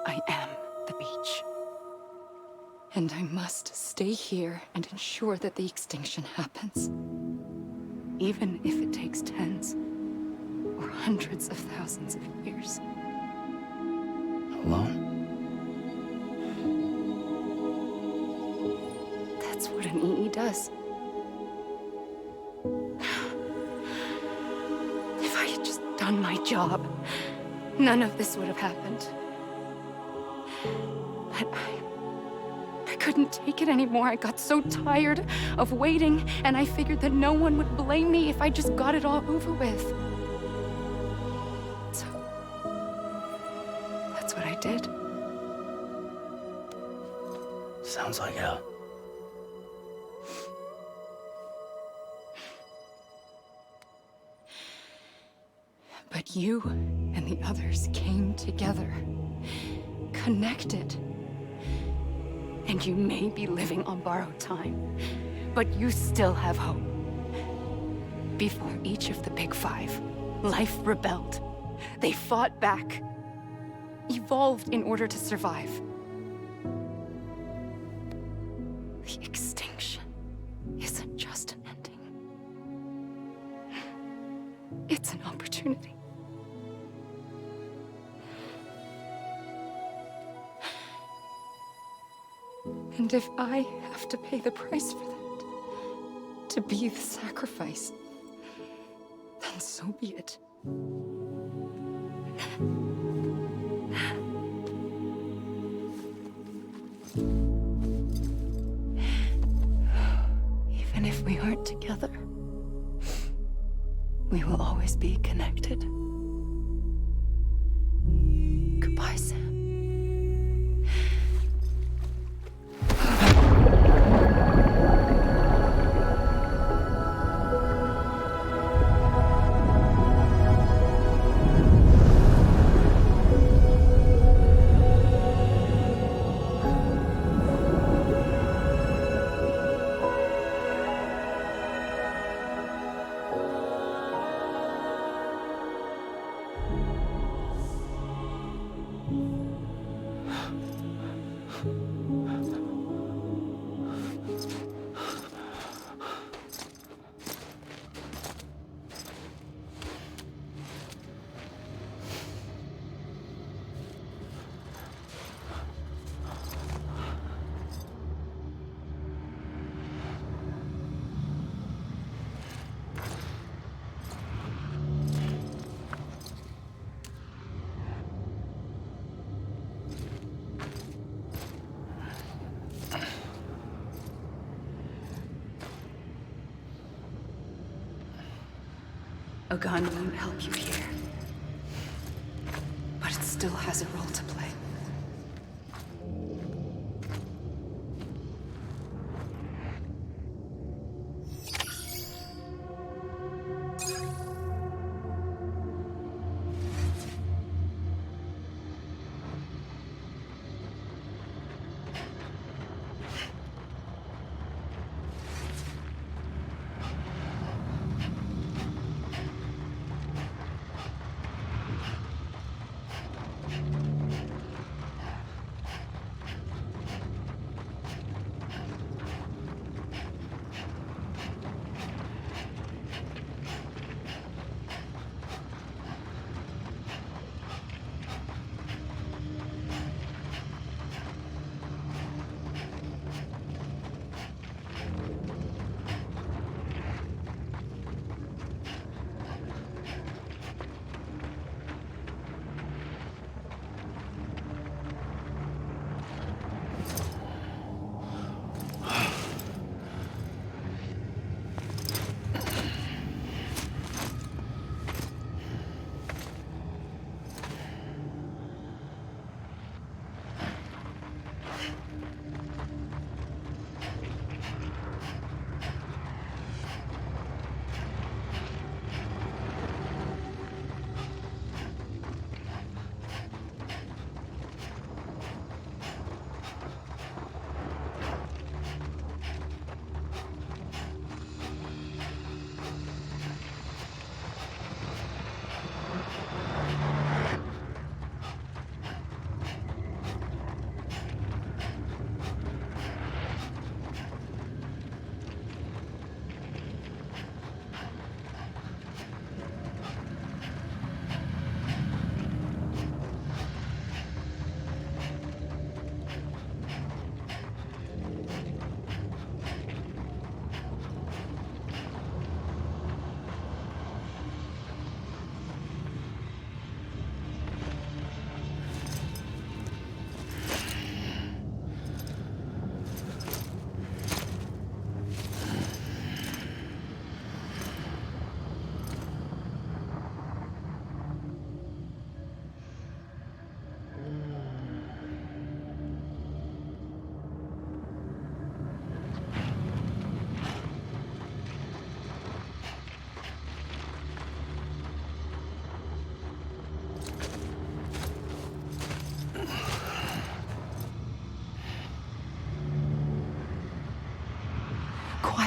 I am the beach. And I must stay here and ensure that the extinction happens. Even if it takes tens or hundreds of thousands of years. Alone? That's what an EE does. If I had just done my job, none of this would have happened. But I couldn't take it anymore. I got so tired of waiting, and I figured that no one would blame me if I just got it all over with. So, that's what I did. Sounds like hell. But you and the others came together, connected. And you may be living on borrowed time, but you still have hope. Before each of the Big Five, life rebelled. They fought back, evolved in order to survive. The extinction isn't just an ending. It's an opportunity. And if I have to pay the price for that, to be the sacrifice, then so be it. Even if we aren't together, we will always be connected. Goodbye, Sam. A gun won't help you here, but it still has a role to play.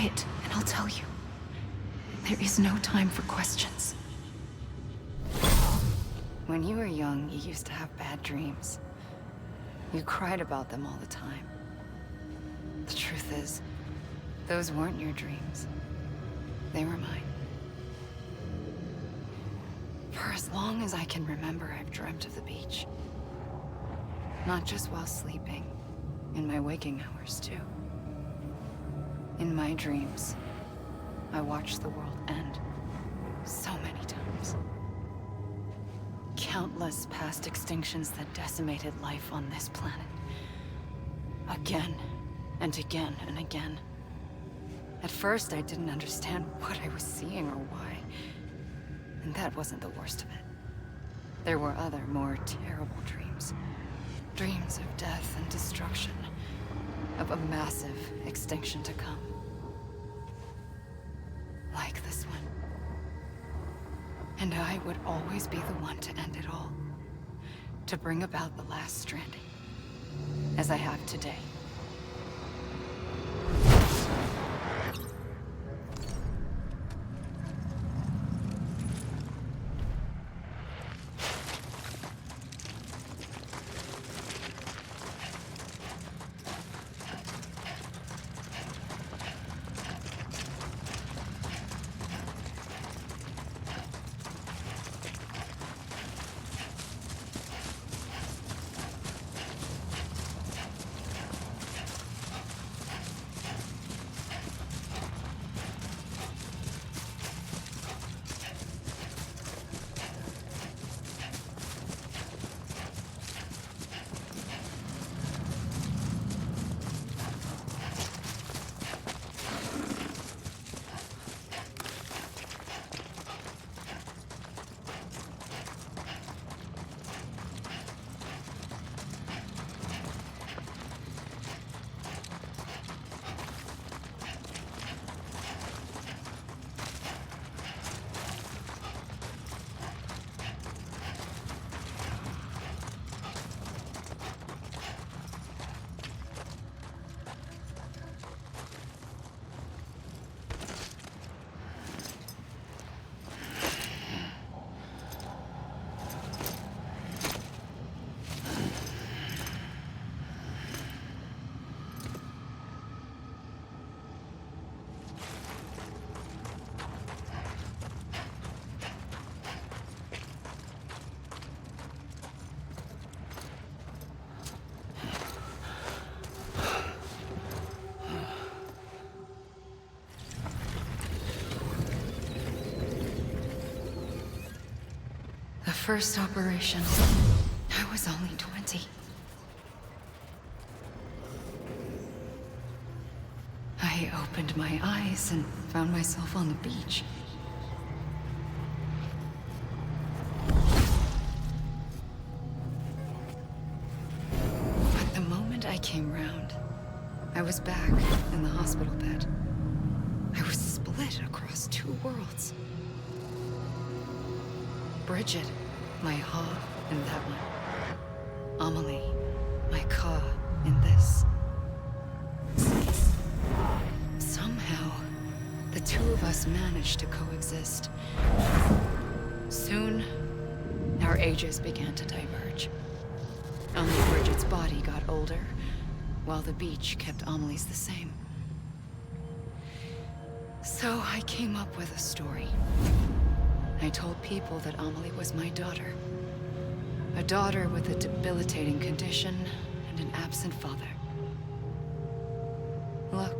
quiet, and I'll tell you. There is no time for questions. When you were young, you used to have bad dreams. You cried about them all the time. The truth is, those weren't your dreams. They were mine. For as long as I can remember, I've dreamt of the beach. Not just while sleeping, in my waking hours too. In my dreams, I watched the world end so many times. Countless past extinctions that decimated life on this planet. Again, and again, and again. At first, I didn't understand what I was seeing or why. And that wasn't the worst of it. There were other, more terrible dreams. Dreams of death and destruction. Of a massive extinction to come. Like this one. And I would always be the one to end it all. To bring about the last stranding. As I have today. First operation, I was only 20. I opened my eyes and found myself on the beach. But the moment I came round, I was back in the hospital bed. I was split across two worlds. Bridget, my Ha in that one. Amelie, my Ka in this. Somehow, the two of us managed to coexist. Soon, our ages began to diverge. Only Bridget's body got older, while the beach kept Amelie's the same. So I came up with a story. I told people that Amelie was my daughter. A daughter with a debilitating condition and an absent father. Look.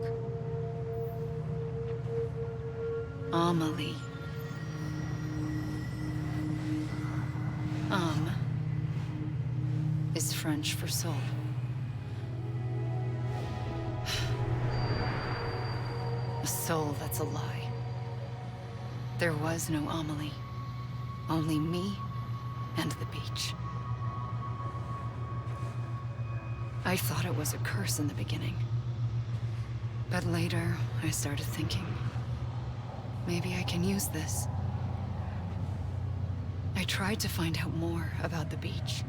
Amelie. Is French for soul. A soul that's a lie. There was no Amelie. Only me and the beach. I thought it was a curse in the beginning. But later, I started thinking, maybe I can use this. I tried to find out more about the beach.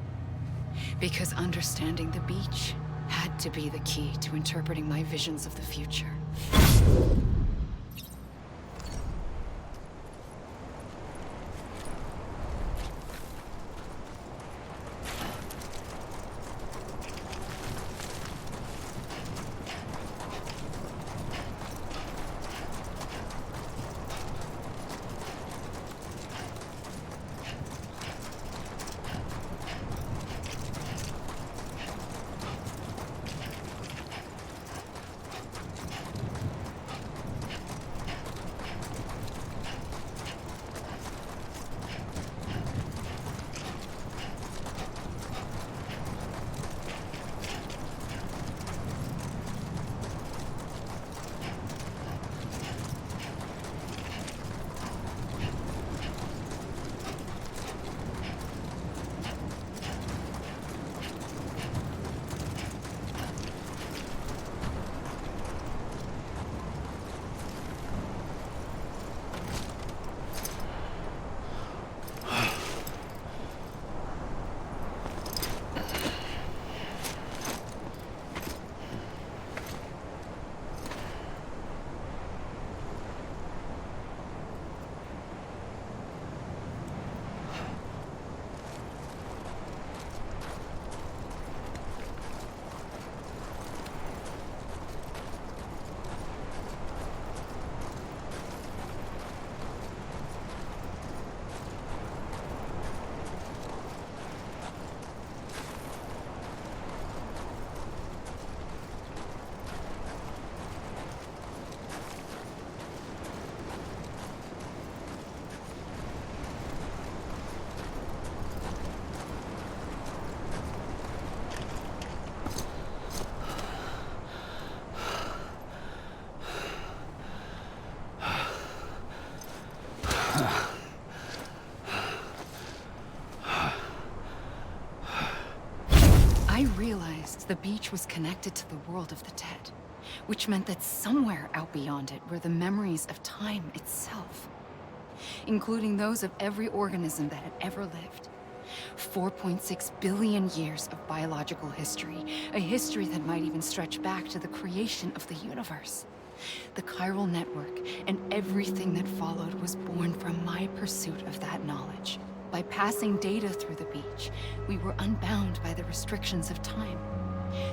Because understanding the beach had to be the key to interpreting my visions of the future. First, the beach was connected to the world of the dead, which meant that somewhere out beyond it were the memories of time itself, including those of every organism that had ever lived. 4.6 billion years of biological history, a history that might even stretch back to the creation of the universe. The chiral network and everything that followed was born from my pursuit of that knowledge. By passing data through the beach, we were unbound by the restrictions of time.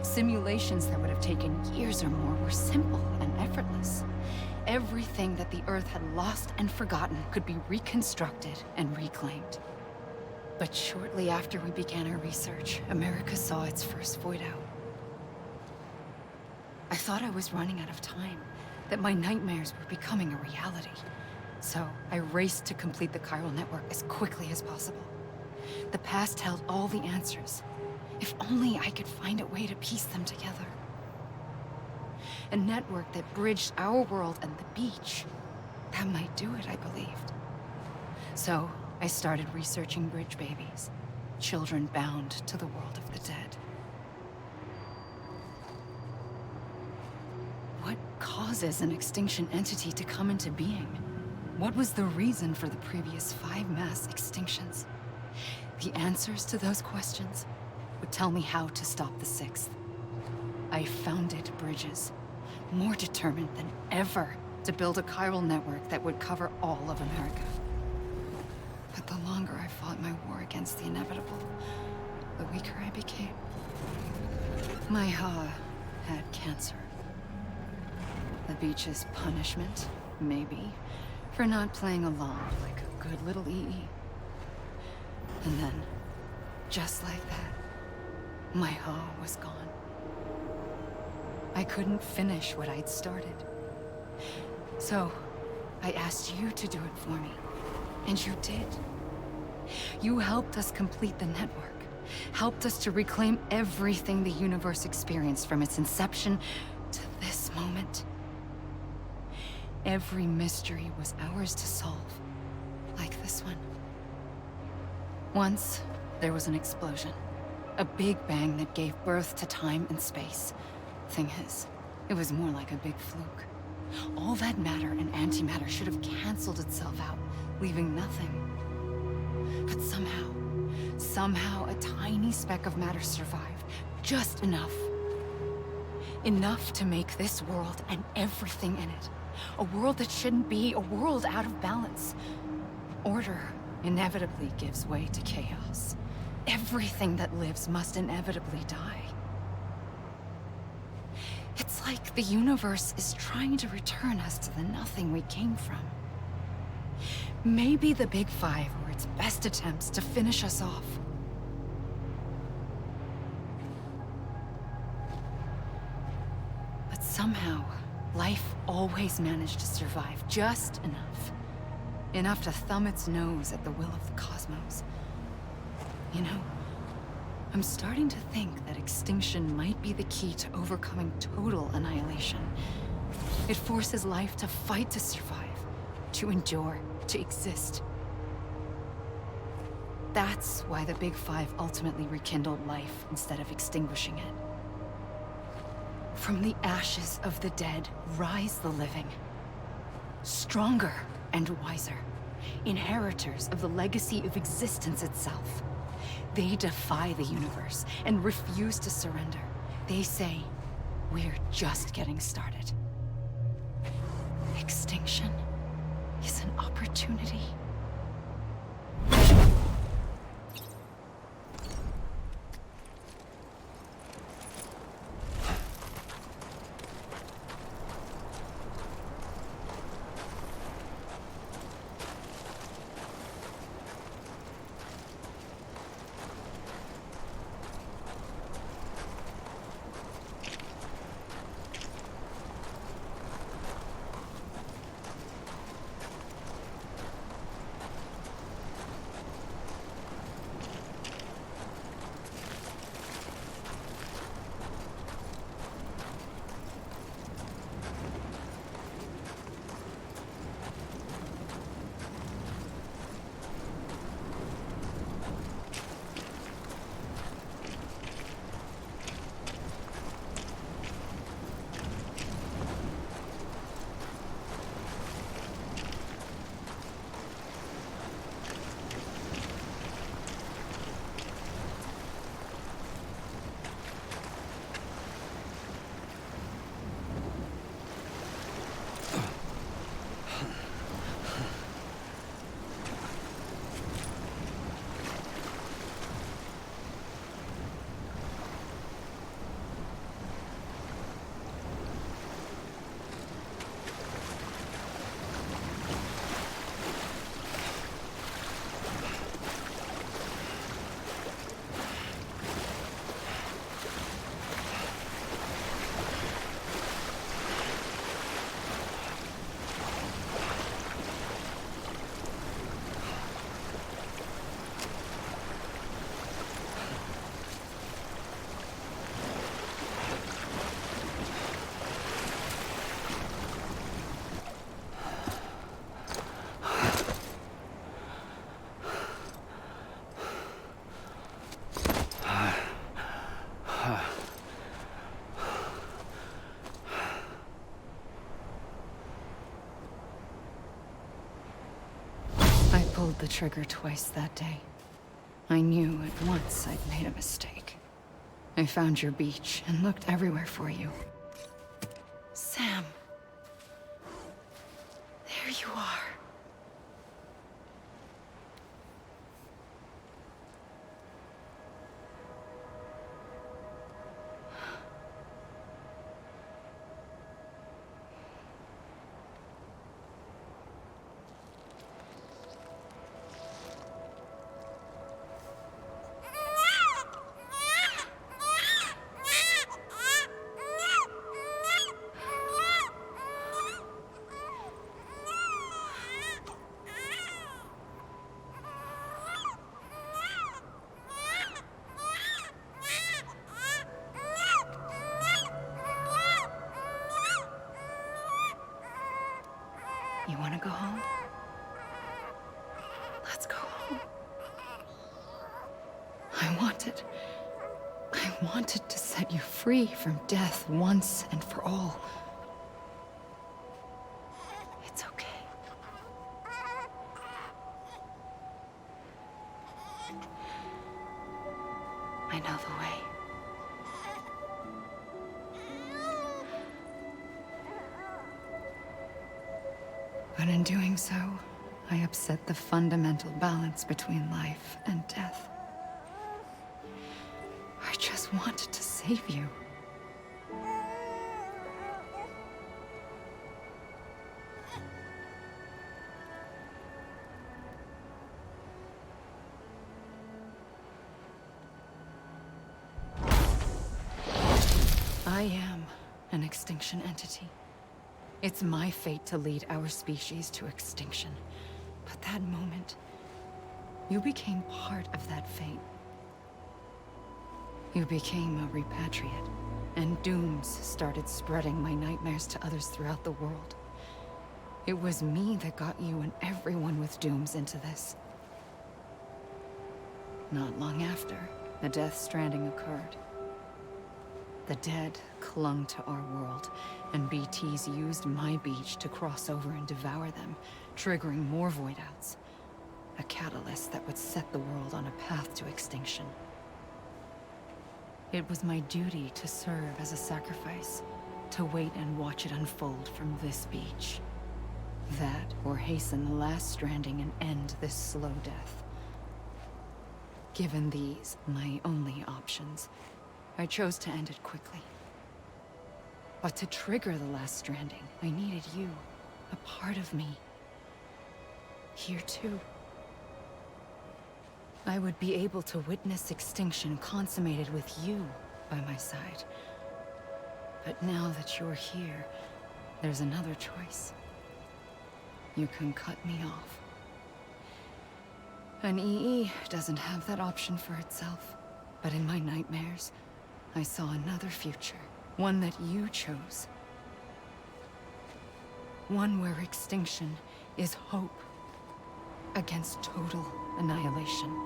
Simulations that would have taken years or more were simple and effortless. Everything that the Earth had lost and forgotten could be reconstructed and reclaimed. But shortly after we began our research, America saw its first void out. I thought I was running out of time, that my nightmares were becoming a reality. So I raced to complete the chiral network as quickly as possible. The past held all the answers. If only I could find a way to piece them together. A network that bridged our world and the beach. That might do it, I believed. So I started researching bridge babies, children bound to the world of the dead. What causes an extinction entity to come into being? What was the reason for the previous 5 mass extinctions? The answers to those questions would tell me how to stop the 6th. I founded bridges, more determined than ever to build a chiral network that would cover all of America. But the longer I fought my war against the inevitable, the weaker I became. My Ha had cancer. The beach's punishment, maybe, for not playing along like a good little EE. And then, just like that, my Ha was gone. I couldn't finish what I'd started. So, I asked you to do it for me. And you did. You helped us complete the network. Helped us to reclaim everything the universe experienced from its inception to this moment. Every mystery was ours to solve. Like this one. Once, there was an explosion. A big bang that gave birth to time and space. Thing is, it was more like a big fluke. All that matter and antimatter should have canceled itself out, leaving nothing. But somehow a tiny speck of matter survived. Just enough. Enough to make this world and everything in it. A world that shouldn't be, a world out of balance. Order inevitably gives way to chaos. Everything that lives must inevitably die. It's like the universe is trying to return us to the nothing we came from. Maybe the Big Five were its best attempts to finish us off. But somehow, life always managed to survive just enough. Enough to thumb its nose at the will of the cosmos. You know, I'm starting to think that extinction might be the key to overcoming total annihilation. It forces life to fight to survive, to endure, to exist. That's why the Big Five ultimately rekindled life instead of extinguishing it. From the ashes of the dead rise the living. Stronger and wiser. Inheritors of the legacy of existence itself. They defy the universe and refuse to surrender. They say, we're just getting started. Extinction is an opportunity. pulled the trigger twice that day. I knew at once I'd made a mistake. I found your beach and looked everywhere for you. Sam. There you are. You want to go home? Let's go home. I wanted to set you free from death once and for all. It's okay. I know the way. But in doing so, I upset the fundamental balance between life and death. I just wanted to save you. I am an extinction entity. It's my fate to lead our species to extinction. But that moment, you became part of that fate. You became a repatriate, and dooms started spreading my nightmares to others throughout the world. It was me that got you and everyone with dooms into this. Not long after, the Death Stranding occurred. The dead clung to our world, and BTs used my beach to cross over and devour them, triggering more void outs. A catalyst that would set the world on a path to extinction. It was my duty to serve as a sacrifice, to wait and watch it unfold from this beach. That, or hasten the last stranding and end this slow death. Given these, my only options, I chose to end it quickly. But to trigger the last stranding, I needed you, a part of me. Here too. I would be able to witness extinction consummated with you by my side. But now that you're here, there's another choice. You can cut me off. An EE doesn't have that option for itself. But in my nightmares, I saw another future. One that you chose. One where extinction is hope against total annihilation.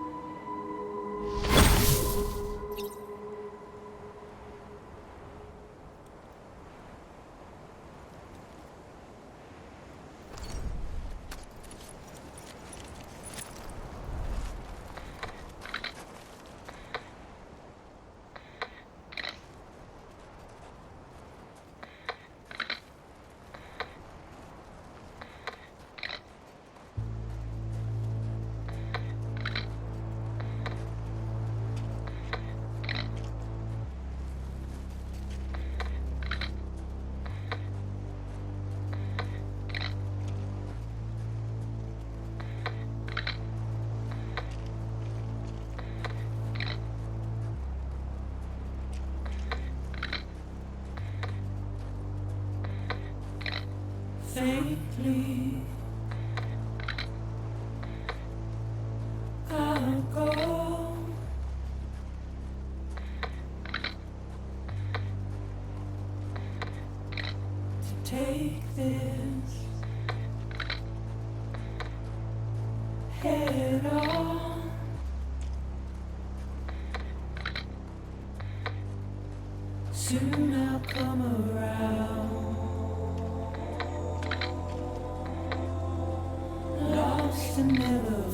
Faintly, I'll go. To take this head on. Soon I'll come around. Lost and never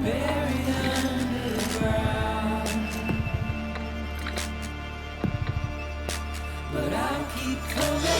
buried underground. But I'll keep coming.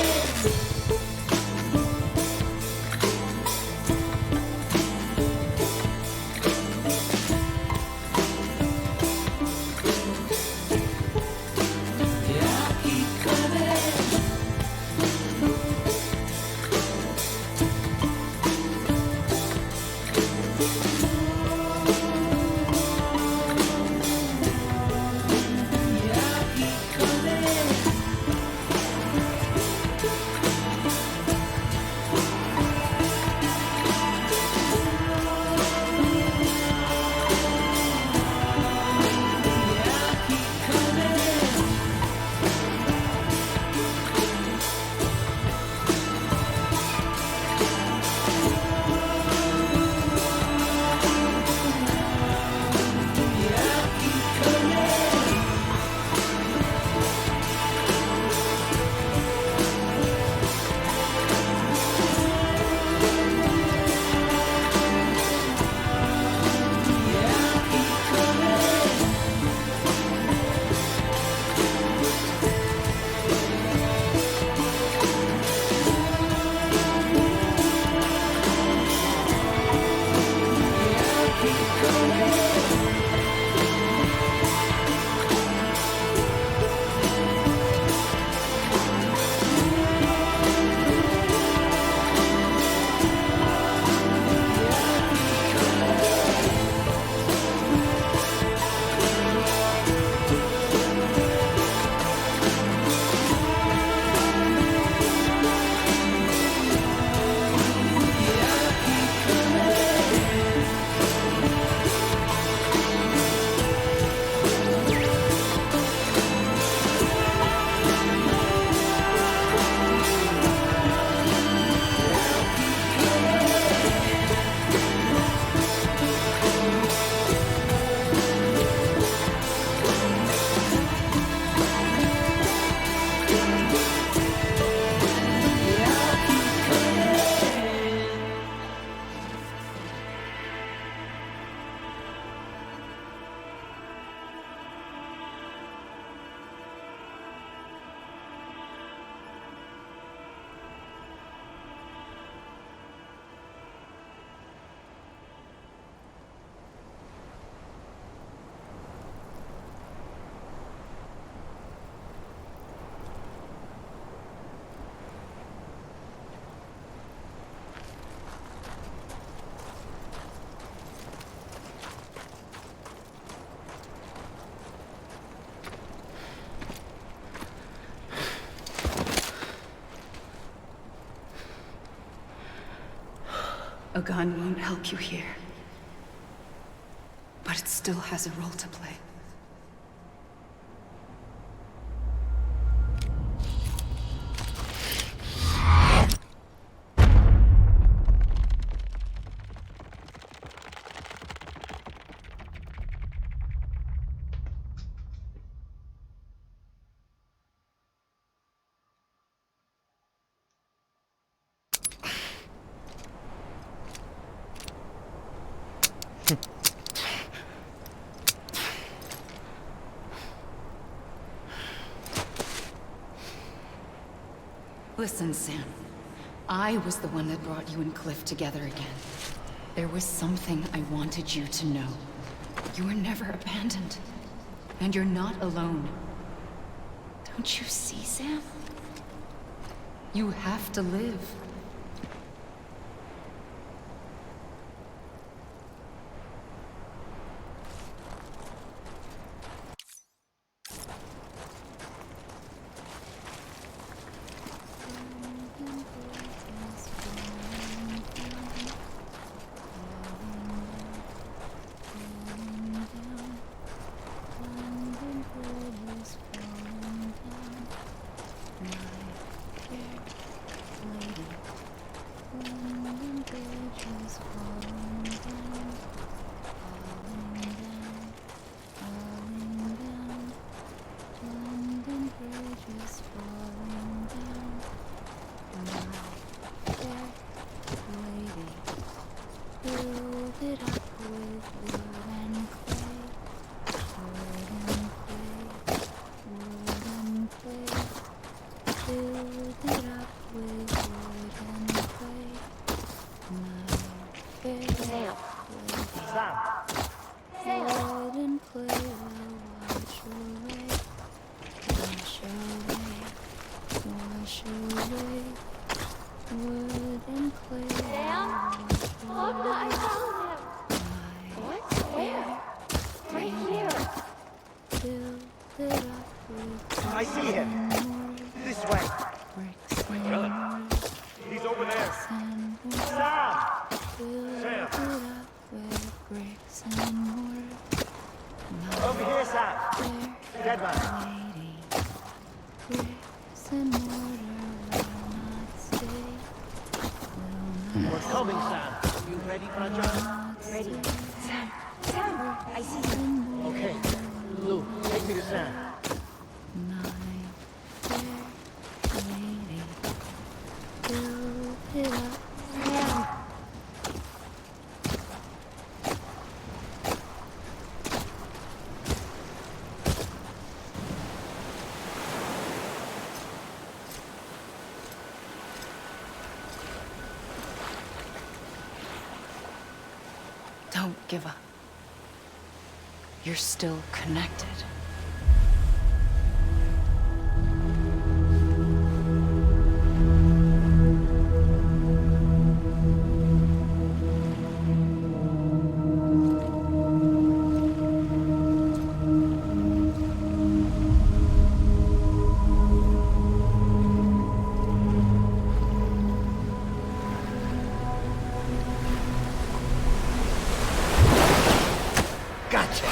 A gun won't help you here. But it still has a role to play. Listen, Sam. I was the one that brought you and Cliff together again. There was something I wanted you to know. You were never abandoned. And you're not alone. Don't you see, Sam? You have to live. Build it up with wood and clay. Wood and clay. Build it up with wood and clay. My fair wood and clay will wash away. Wash away. Wash away. Wood and clay. Sam? Look, I found him! What? Where? Right here! Build it up with I see him. This way. bricks and Really? mortar. He's over there. And mortar. Sam! Build Sam. it up with bricks and mortar. Over here, Sam. There, Dead man. lady. Bricks and mortar will not stay. Will We're coming, Sam. You ready for a job? not Ready. stay. Sam! Sam! I see him! Okay. Lou, take me to Sam. My fair lady. Build it up. Sam! Don't give up. You're still connected. Gotcha.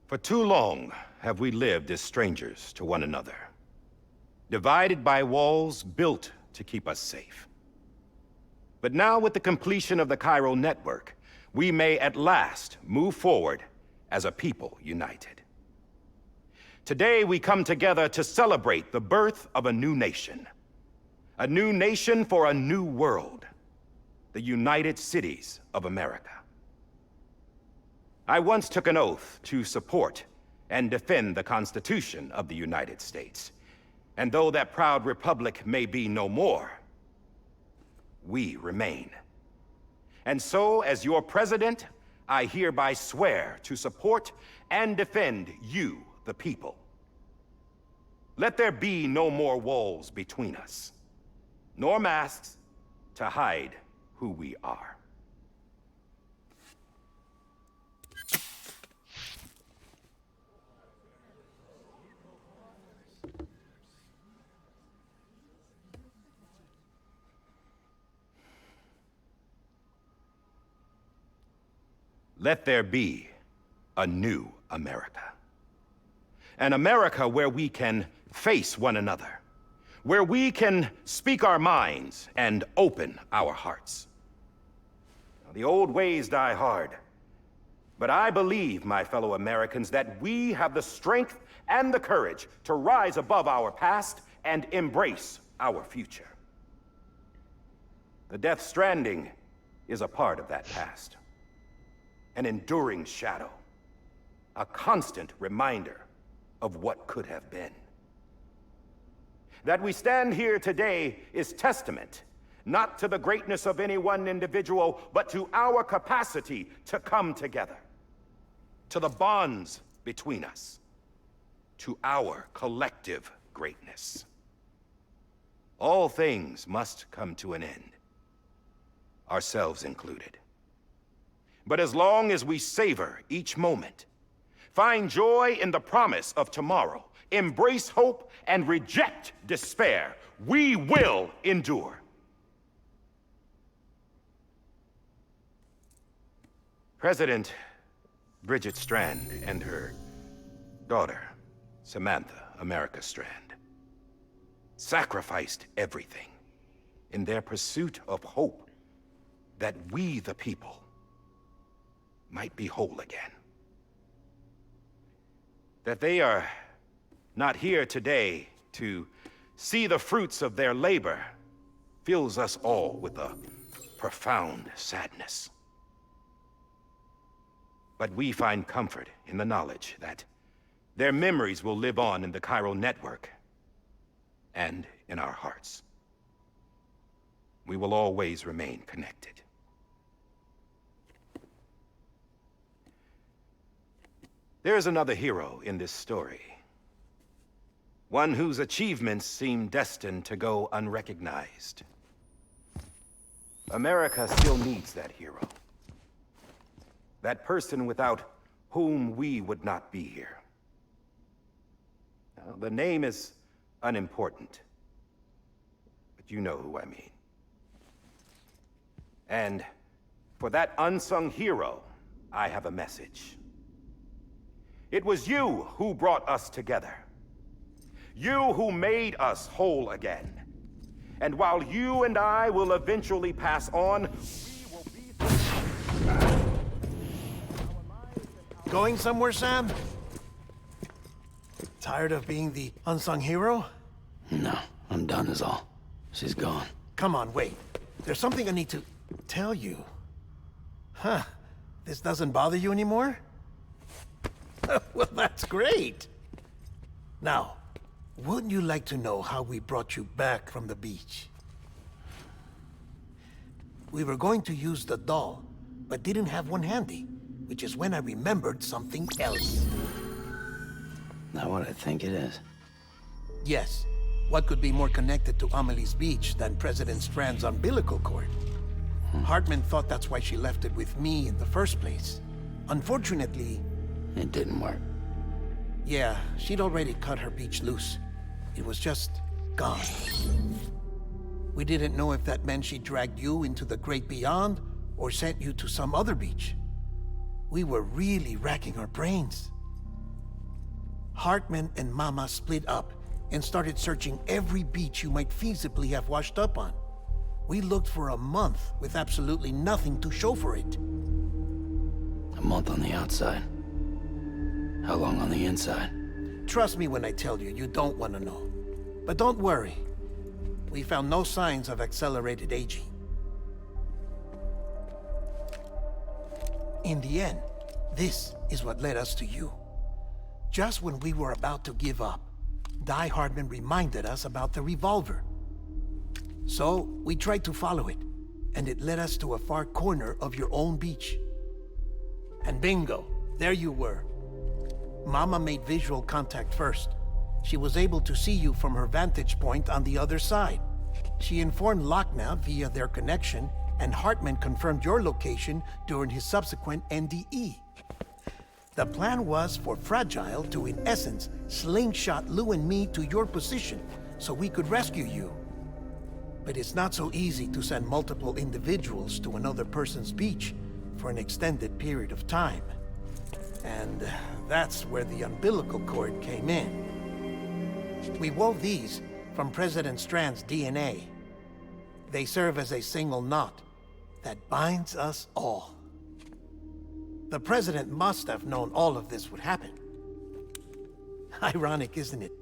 For too long have we lived as strangers to one another, divided by walls built to keep us safe. But now, with the completion of the chiral network, we may at last move forward as a people united. Today, we come together to celebrate the birth of a new nation for a new world, the United Cities of America. I once took an oath to support and defend the Constitution of the United States. And though that proud republic may be no more, we remain. And so, as your president, I hereby swear to support and defend you, the people. Let there be no more walls between us, nor masks to hide who we are. Let there be a new America. An America where we can face one another, where we can speak our minds and open our hearts. Now, the old ways die hard, but I believe, my fellow Americans, that we have the strength and the courage to rise above our past and embrace our future. The Death Stranding is a part of that past. An enduring shadow, a constant reminder of what could have been. That we stand here today is testament, not to the greatness of any one individual, but to our capacity to come together, to the bonds between us, to our collective greatness. All things must come to an end, ourselves included. But as long as we savor each moment, find joy in the promise of tomorrow, embrace hope, and reject despair, we will endure. President Bridget Strand and her daughter, Samantha America Strand, sacrificed everything in their pursuit of hope that we, the people, might be whole again. That they are not here today to see the fruits of their labor fills us all with a profound sadness. But we find comfort in the knowledge that their memories will live on in the chiral network and in our hearts. We will always remain connected. There's another hero in this story. One whose achievements seem destined to go unrecognized. America still needs that hero. That person without whom we would not be here. Now, the name is unimportant, but you know who I mean. And for that unsung hero, I have a message. It was you who brought us together. You who made us whole again. And while you and I will eventually pass on, we will be... Going somewhere, Sam? Tired of being the unsung hero? No, I'm done is all. She's gone. Come on, wait. There's something I need to tell you. Huh. This doesn't bother you anymore? Well, that's great. Now, wouldn't you like to know how we brought you back from the beach? We were going to use the doll, but didn't have one handy, which is when I remembered something else. Not what I think it is. Yes. What could be more connected to Amelie's beach than President Strand's umbilical cord? Hartman thought that's why she left it with me in the first place. Unfortunately... It didn't work. Yeah, she'd already cut her beach loose. It was just gone. We didn't know if that meant she dragged you into the great beyond or sent you to some other beach. We were really racking our brains. Hartman and Mama split up and started searching every beach you might feasibly have washed up on. We looked for a month with absolutely nothing to show for it. A month on the outside. How long on the inside? Trust me when I tell you, you don't want to know. But don't worry. We found no signs of accelerated aging. In the end, this is what led us to you. Just when we were about to give up, Die Hardman reminded us about the revolver. So, we tried to follow it, and it led us to a far corner of your own beach. And bingo, there you were. Mama made visual contact first. She was able to see you from her vantage point on the other side. She informed Lochna via their connection, and Hartman confirmed your location during his subsequent NDE. The plan was for Fragile to, in essence, slingshot Lou and me to your position so we could rescue you. But it's not so easy to send multiple individuals to another person's beach for an extended period of time. And that's where the umbilical cord came in. We wove these from President Strand's DNA. They serve as a single knot that binds us all. The President must have known all of this would happen. Ironic, isn't it?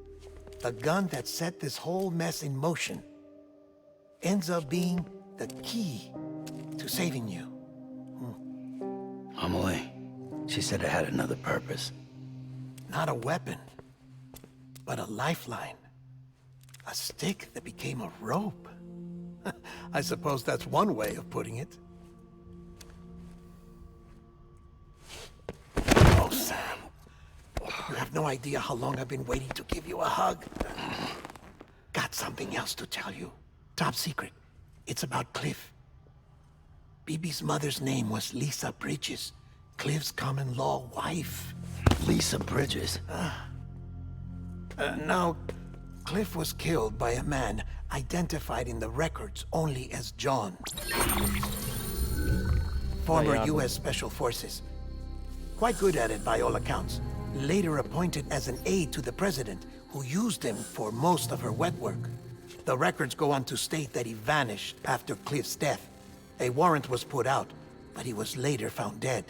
The gun that set this whole mess in motion ends up being the key to saving you. Amelie, she said it had another purpose. Not a weapon, but a lifeline. A stick that became a rope. I suppose that's one way of putting it. Oh, Sam. You have no idea how long I've been waiting to give you a hug. Got something else to tell you. Top secret. It's about Cliff. Bibi's mother's name was Lisa Bridges, Cliff's common-law wife. Lisa Bridges? Now, Cliff was killed by a man identified in the records only as John. Former U.S. Special Forces. Quite good at it by all accounts. Later appointed as an aide to the President, who used him for most of her wet work. The records go on to state that he vanished after Cliff's death. A warrant was put out, but he was later found dead.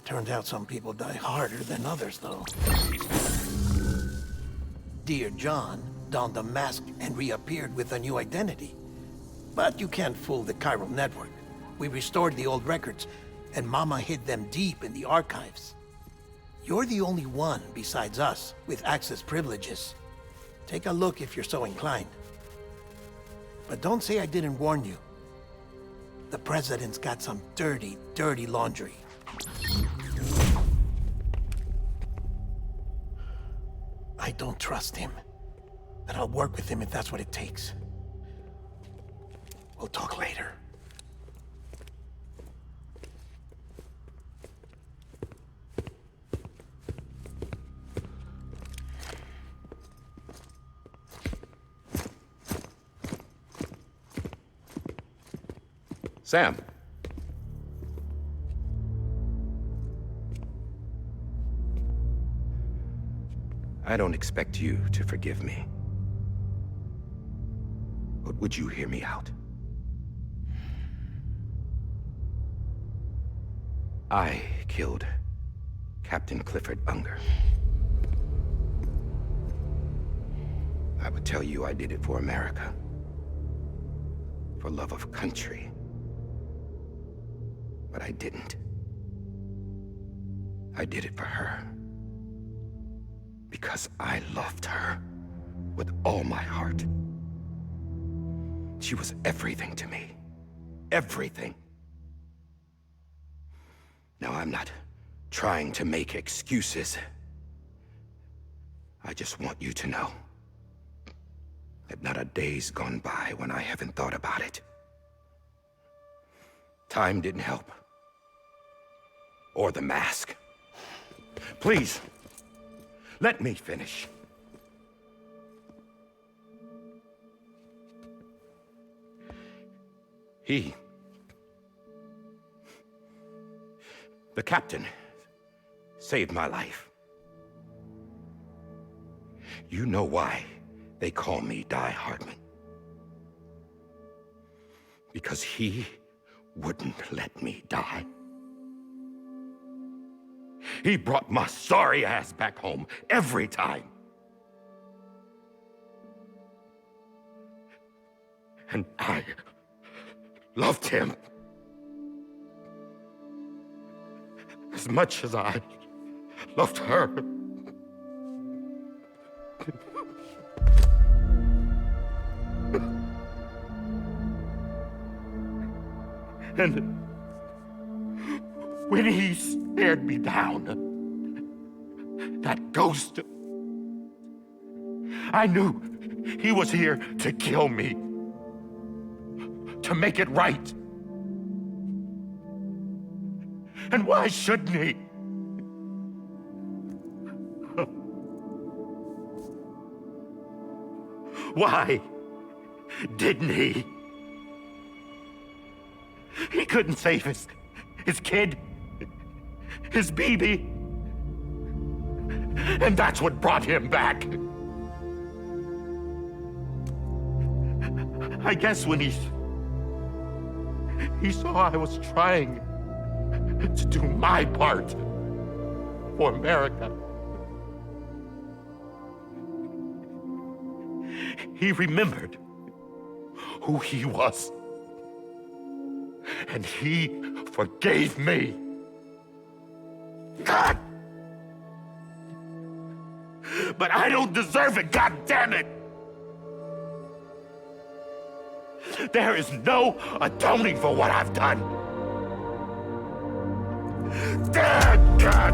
Turned out some people die harder than others, though. Dear John donned a mask and reappeared with a new identity. But you can't fool the chiral network. We restored the old records, and Mama hid them deep in the archives. You're the only one besides us with access privileges. Take a look if you're so inclined. But don't say I didn't warn you. The President's got some dirty, dirty laundry. I don't trust him, but I'll work with him if that's what it takes. We'll talk later. Sam. I don't expect you to forgive me. But would you hear me out? I killed Captain Clifford Unger. I would tell you I did it for America. For love of country. But I didn't. I did it for her. Because I loved her with all my heart. She was everything to me. Everything. Now, I'm not trying to make excuses. I just want you to know that not a day's gone by when I haven't thought about it. Time didn't help. Or the mask. Please, let me finish. The captain, saved my life. You know why they call me Die Hartman. Because he wouldn't let me die. He brought my sorry ass back home every time. And I loved him as much as I loved her. And when he stared me down, that ghost, I knew he was here to kill me. to make it right. And why shouldn't he? Why didn't he? He couldn't save his kid, his baby. And that's what brought him back. I guess when he saw I was trying to do my part for America, he remembered who he was. And he forgave me. God! But I don't deserve it, God damn it! There is no atoning for what I've done. Dad, God!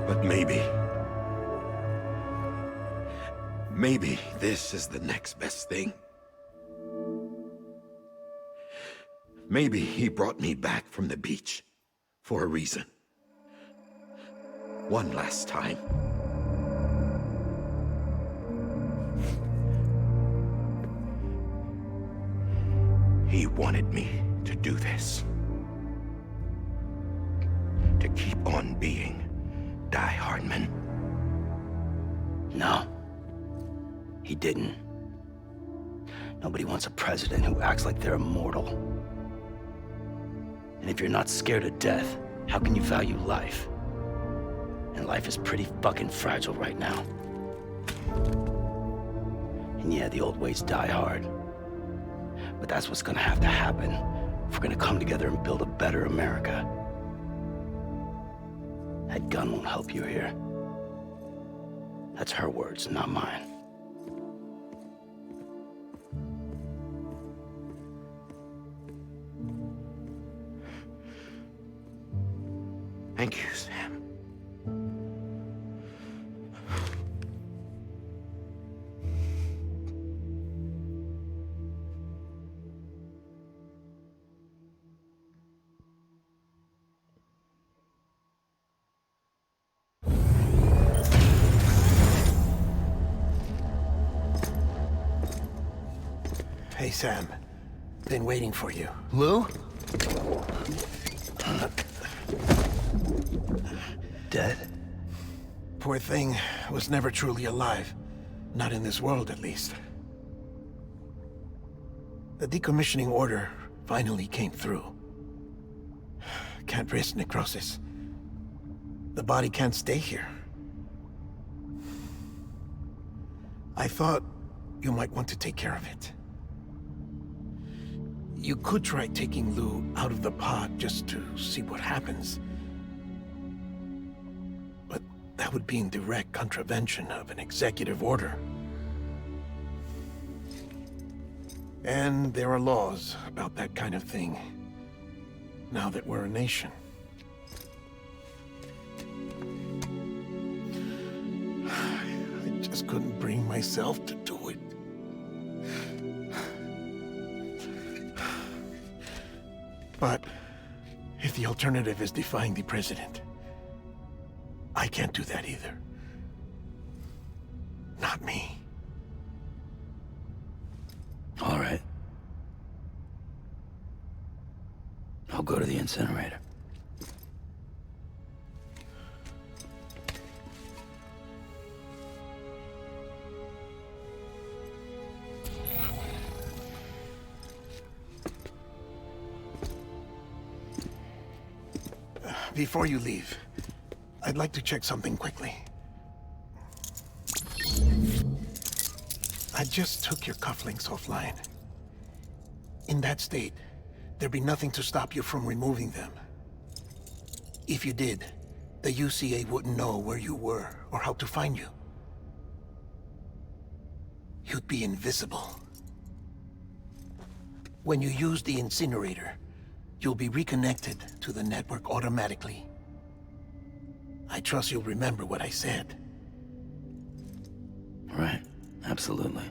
But maybe this is the next best thing. Maybe he brought me back from the beach for a reason. One last time. He wanted me to do this. To keep on being Die Hardman. No. He didn't. Nobody wants a president who acts like they're immortal. And if you're not scared of death, how can you value life? And life is pretty fucking fragile right now. And yeah, the old ways die hard. But that's what's gonna have to happen if we're gonna come together and build a better America. That gun won't help you here. That's her words, not mine. Thank you, Sam. Hey, Sam. Been waiting for you. Lou? Dead? Poor thing was never truly alive. Not in this world, at least. The decommissioning order finally came through. Can't risk necrosis. The body can't stay here. I thought you might want to take care of it. You could try taking Lou out of the pod just to see what happens. But that would be in direct contravention of an executive order. And there are laws about that kind of thing, now that we're a nation. I just couldn't bring myself to do it. But if the alternative is defying the president, I can't do that either. Not me. All right. I'll go to the incinerator. Before you leave, I'd like to check something quickly. I just took your cufflinks offline. In that state, there'd be nothing to stop you from removing them. If you did, the UCA wouldn't know where you were or how to find you. You'd be invisible. When you use the incinerator, you'll be reconnected to the network automatically. I trust you'll remember what I said. Right. Absolutely.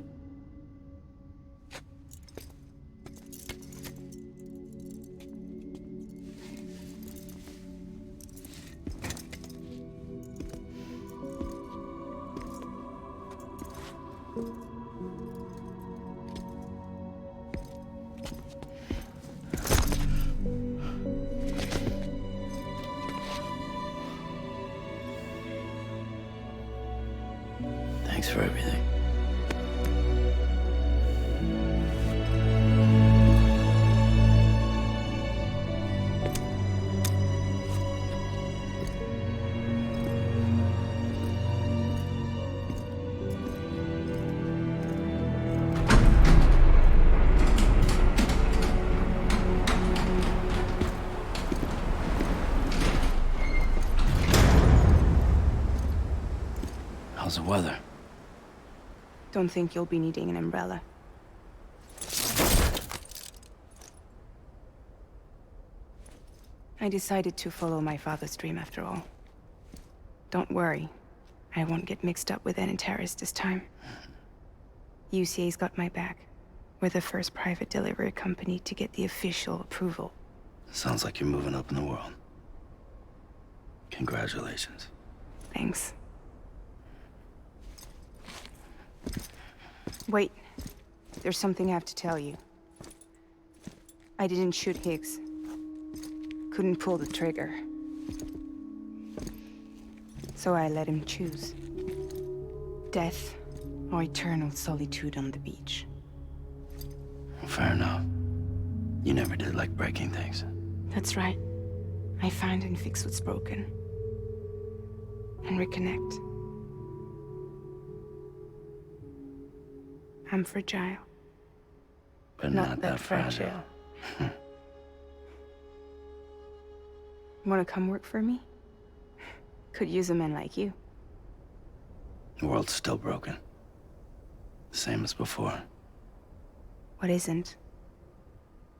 Thanks for everything. How's the weather? Don't think you'll be needing an umbrella. I decided to follow my father's dream after all. Don't worry, I won't get mixed up with any terrorists this time. UCA's got my back. We're the first private delivery company to get the official approval. Sounds like you're moving up in the world. Congratulations. Thanks. Wait. There's something I have to tell you. I didn't shoot Higgs. Couldn't pull the trigger. So I let him choose. Death or eternal solitude on the beach. Fair enough. You never did like breaking things. That's right. I find and fix what's broken. And reconnect. I'm fragile. But not that fragile. Wanna come work for me? Could use a man like you. The world's still broken. Same as before. What isn't?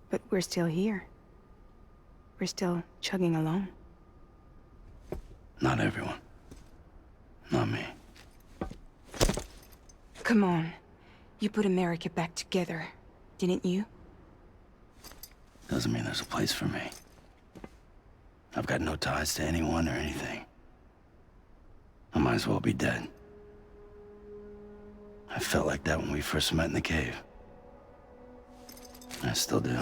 But we're still here. We're still chugging along. Not everyone. Not me. Come on. You put America back together, didn't you? Doesn't mean there's a place for me. I've got no ties to anyone or anything. I might as well be dead. I felt like that when we first met in the cave. I still do.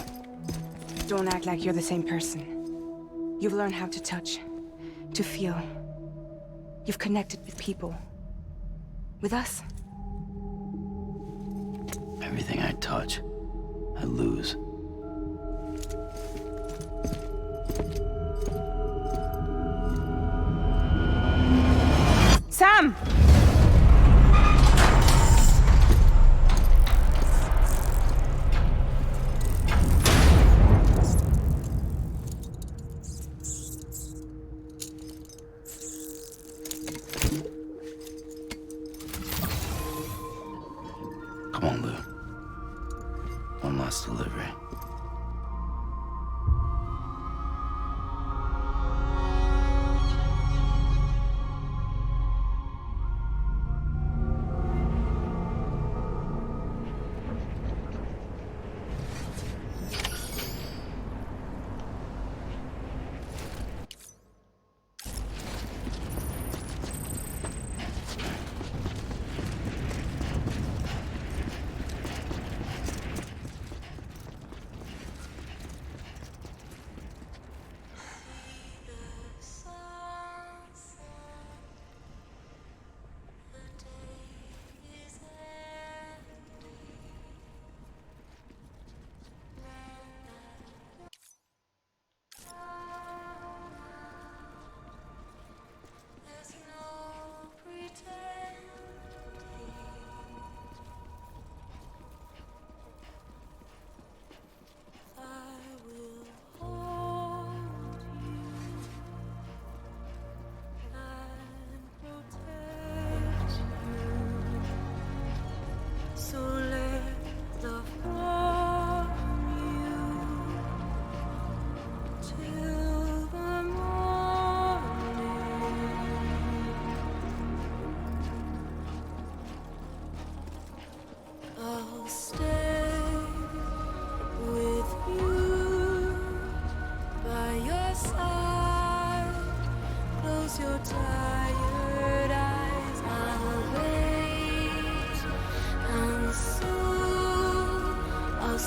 Don't act like you're the same person. You've learned how to touch, to feel. You've connected with people. With us. Everything I touch, I lose. Sam! Come on, Lou. One last delivery.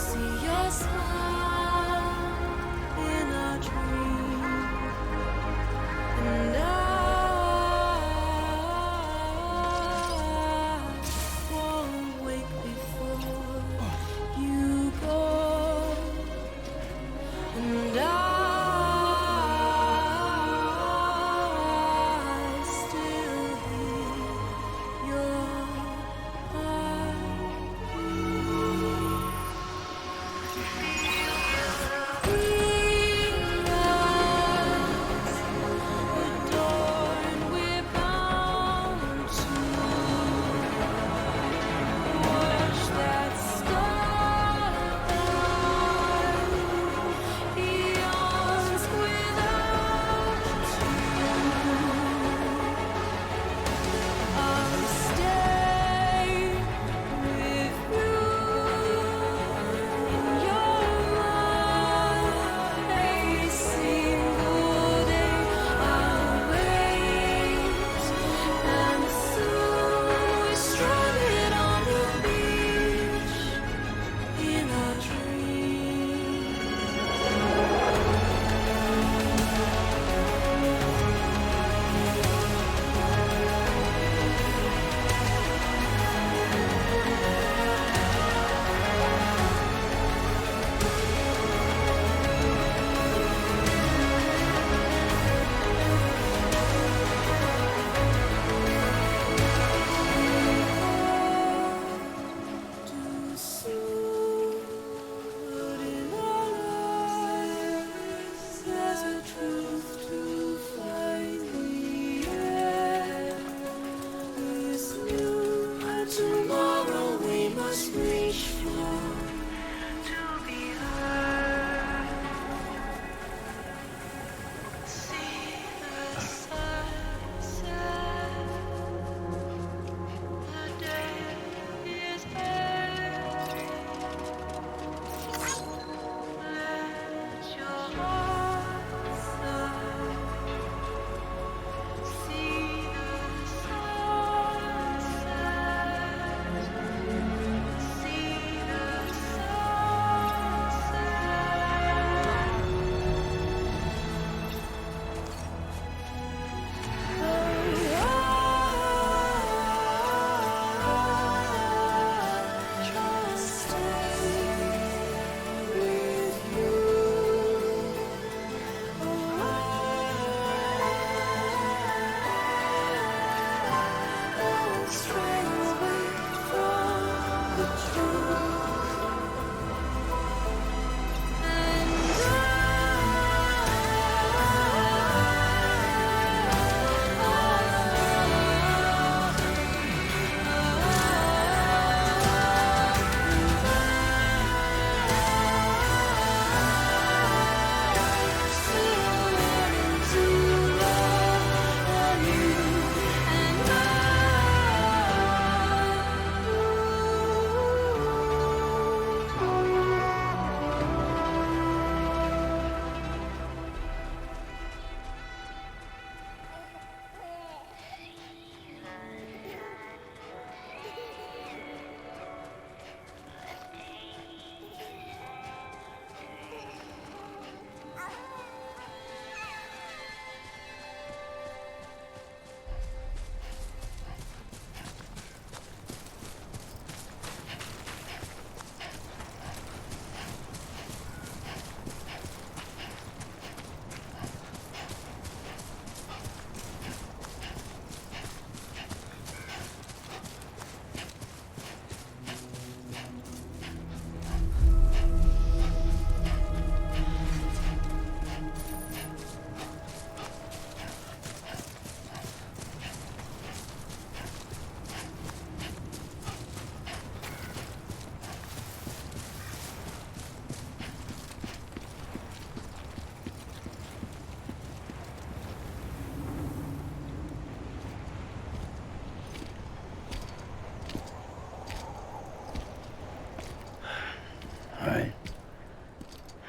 see your smile in a dream, and I won't wake before you go, and I still hear your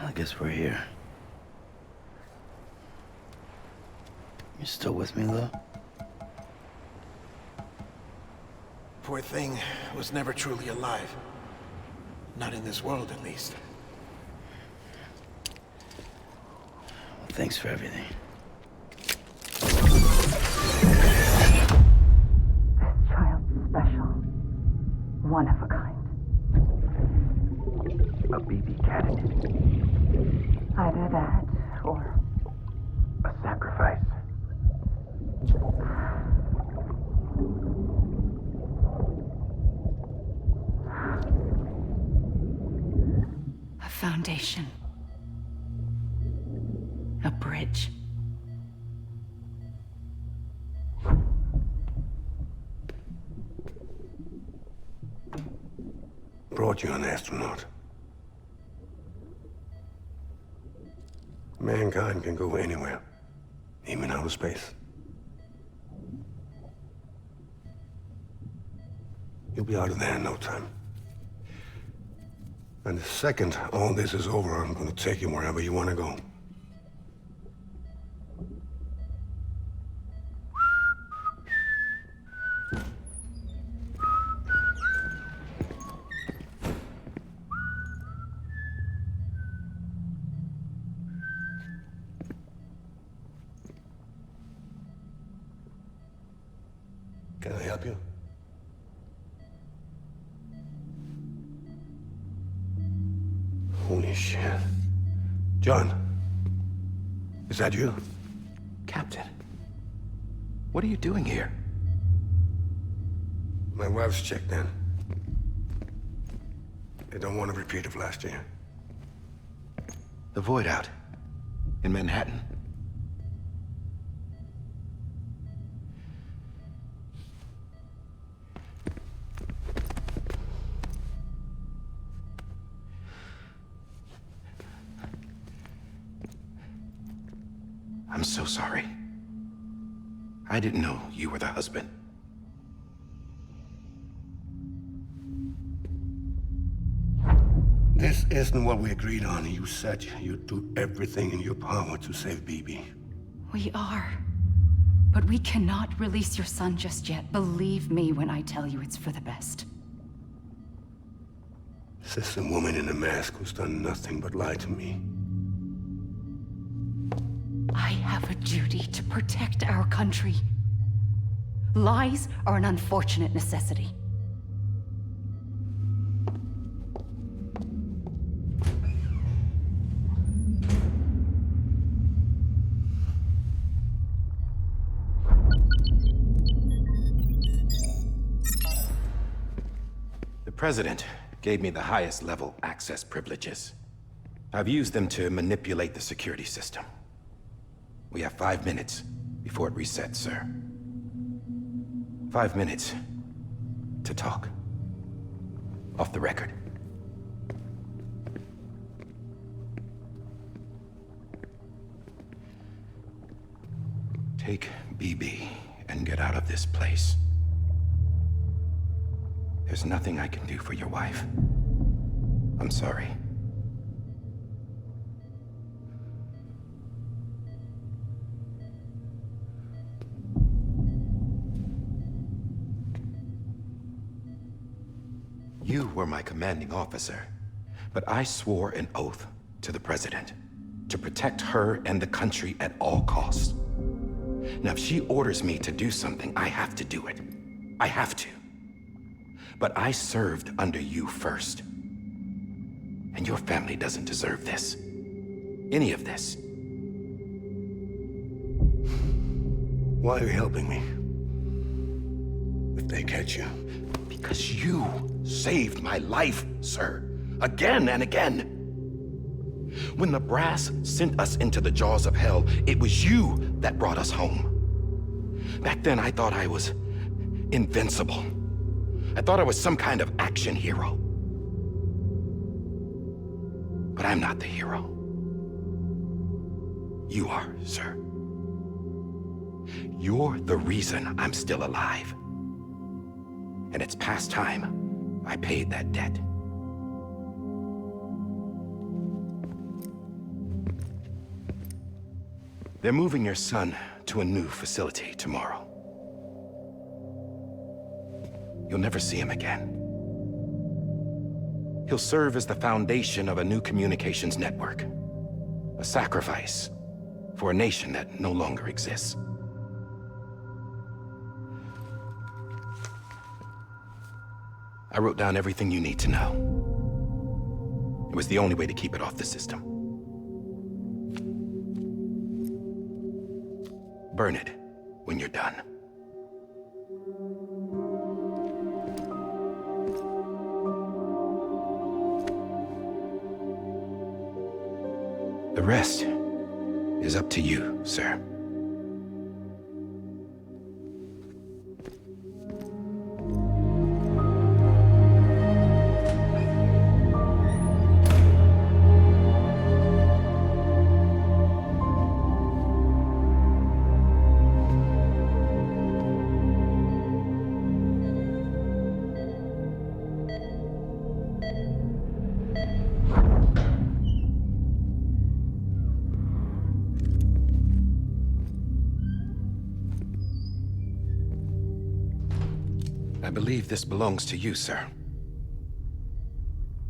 I guess we're here. You still with me, though? Poor thing was never truly alive. Not in this world, at least. Thanks for everything. Child special. One of a kind. A BB candidate. Either that, or... A sacrifice. a foundation. A bridge. Brought you an astronaut. Mankind can go anywhere, even outer space. You'll be out of there in no time. And the second all this is over, I'm gonna take you wherever you want to go. Can I help you? Holy shit. John, is that you? Captain, what are you doing here? My wife's checked in. They don't want a repeat of last year. The Void Out. In Manhattan. I'm so sorry. I didn't know you were the husband. This isn't what we agreed on. You said you'd do everything in your power to save BB. We are. But we cannot release your son just yet. Believe me when I tell you it's for the best. This is a woman in a mask who's done nothing but lie to me. I have a duty to protect our country. Lies are an unfortunate necessity. The President gave me the highest level access privileges. I've used them to manipulate the security system. We have 5 minutes before it resets, sir. 5 minutes to talk. Off the record. Take BB and get out of this place. There's nothing I can do for your wife. I'm sorry. You were my commanding officer, but I swore an oath to the President to protect her and the country at all costs. Now, if she orders me to do something, I have to do it. I have to. But I served under you first. And your family doesn't deserve this. Any of this. Why are you helping me? If they catch you. Because you saved my life, sir. Again and again. When the brass sent us into the jaws of hell, it was you that brought us home. Back then, I thought I was invincible. I thought I was some kind of action hero. But I'm not the hero. You are, sir. You're the reason I'm still alive. And it's past time I paid that debt. They're moving your son to a new facility tomorrow. You'll never see him again. He'll serve as the foundation of a new communications network. A sacrifice for a nation that no longer exists. I wrote down everything you need to know. It was the only way to keep it off the system. Burn it when you're done. The rest is up to you, sir. I believe this belongs to you, sir.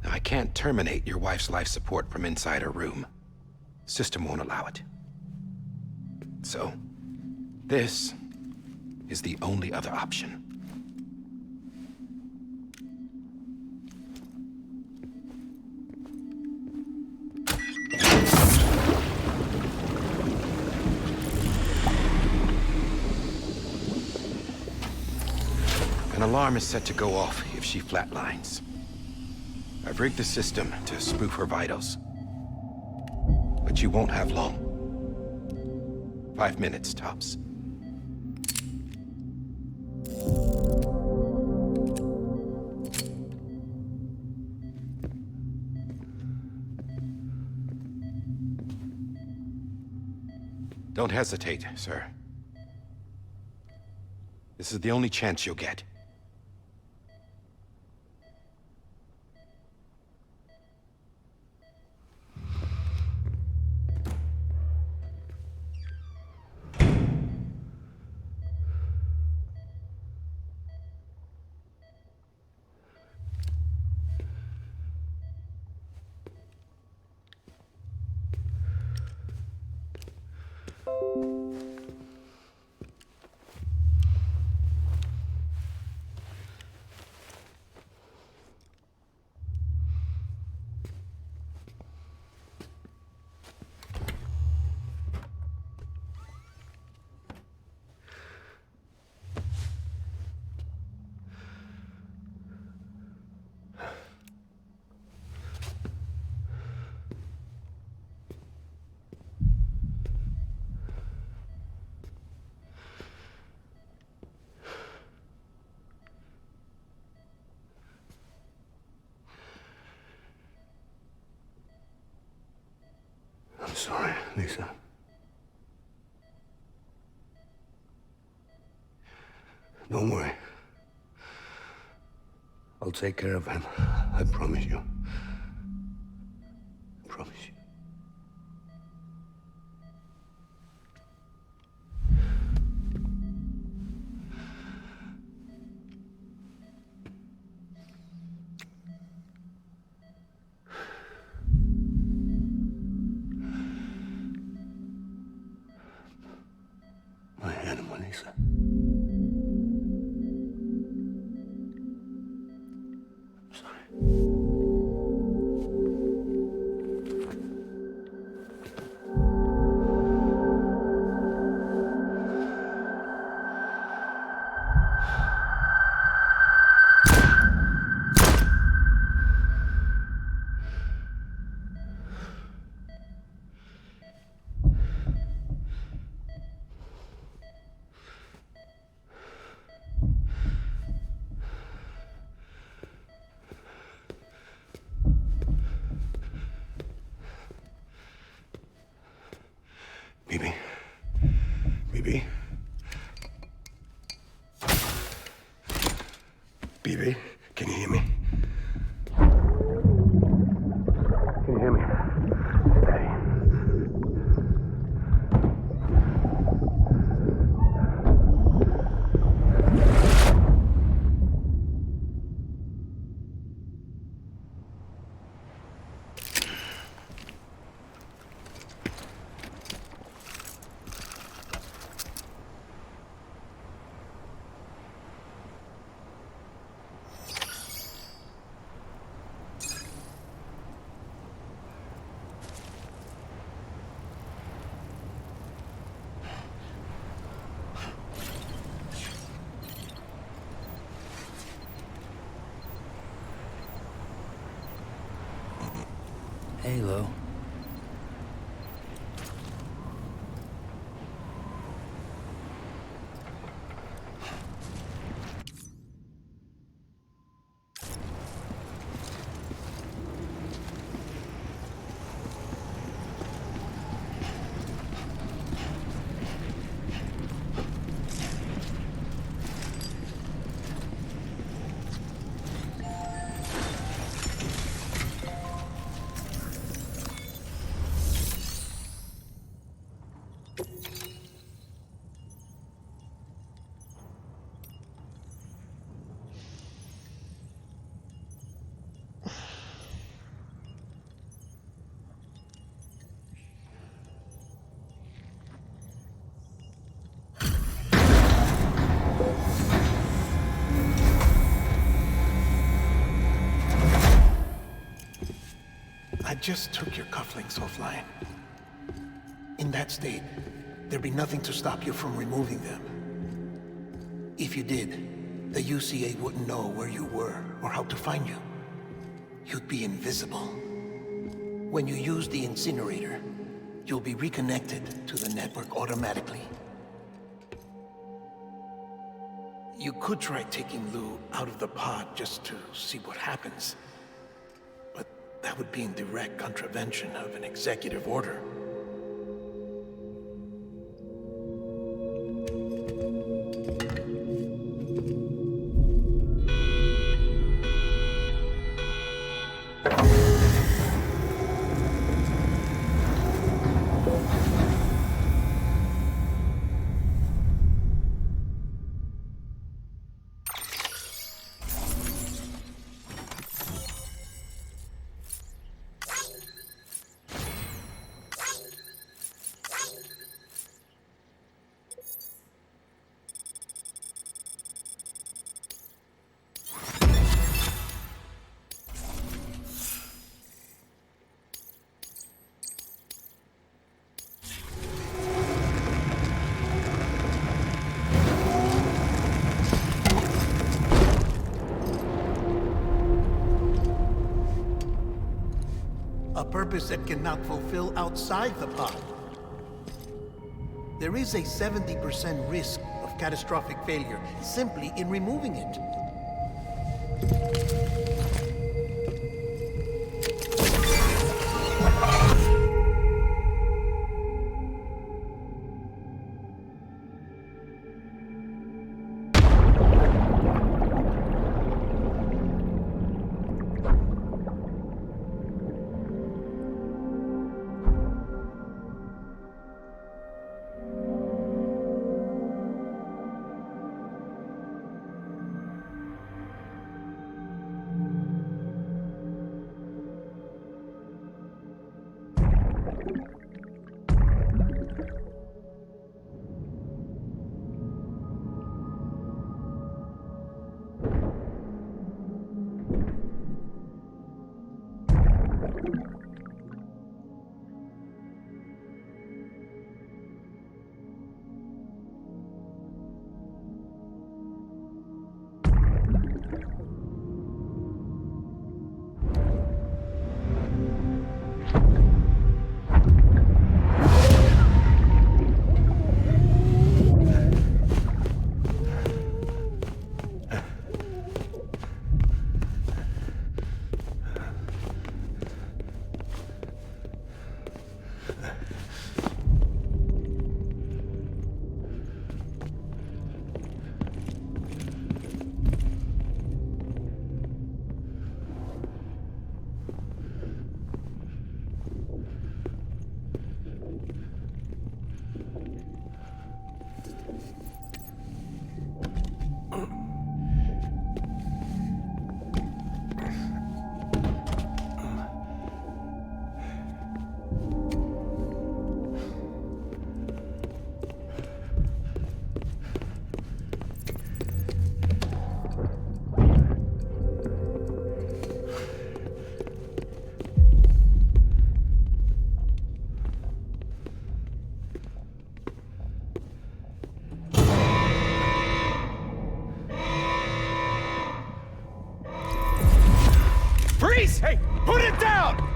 Now, I can't terminate your wife's life support from inside her room. System won't allow it. So, this is the only other option. An alarm is set to go off if she flatlines. I've rigged the system to spoof her vitals. But you won't have long. 5 minutes, tops. Don't hesitate, sir. This is the only chance you'll get. I'm sorry, Lisa. Don't worry. I'll take care of him. I promise you. I promise you. My animal, Lisa. I'm sorry. Bibi. Bibi. Bibi, can you hear me? Can you hear me? Steady. halo. I just took your cufflinks offline. In that state, there'd be nothing to stop you from removing them. If you did, the UCA wouldn't know where you were or how to find you. You'd be invisible. When you use the incinerator, you'll be reconnected to the network automatically. You could try taking Lou out of the pod just to see what happens. But that would be in direct contravention of an executive order. A purpose that cannot fulfill outside the pod. There is a 70% risk of catastrophic failure simply in removing it.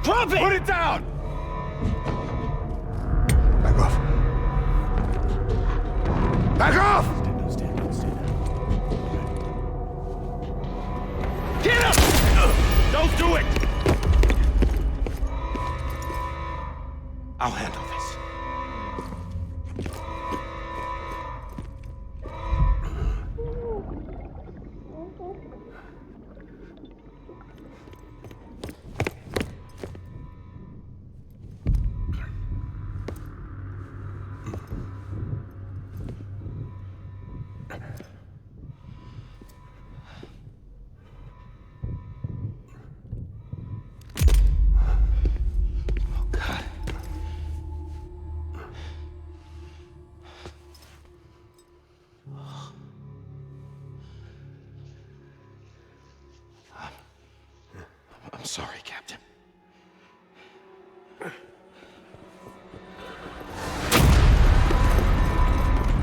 Drop it! Put it down! Back off. Back off! Stand down. Get him! Don't do it! I'll handle this. I'm sorry, Captain.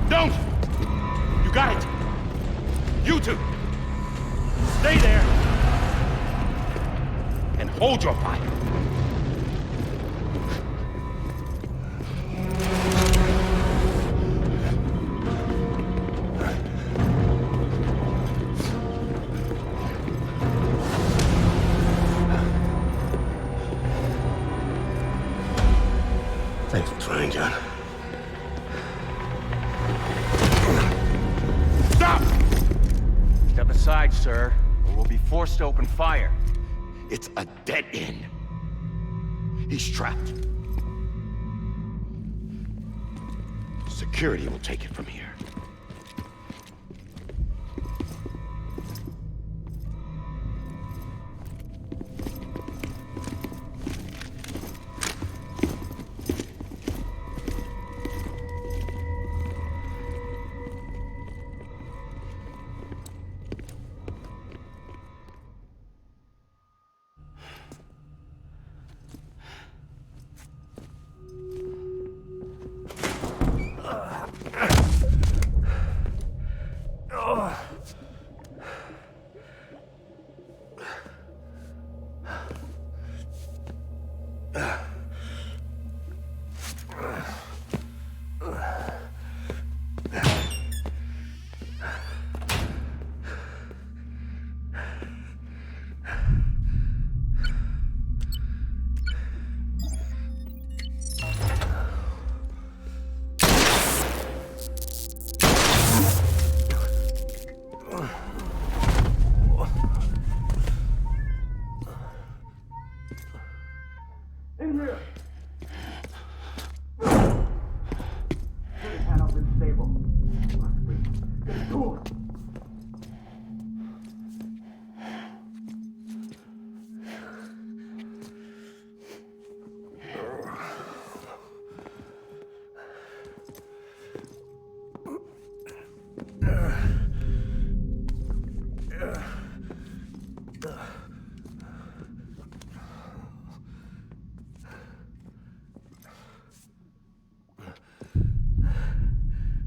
Don't! You got it! You two! Stay there! And hold your fire! Thanks for trying, John. Stop! Step aside, sir, or we'll be forced to open fire. It's a dead end. He's trapped. Security will take it from here.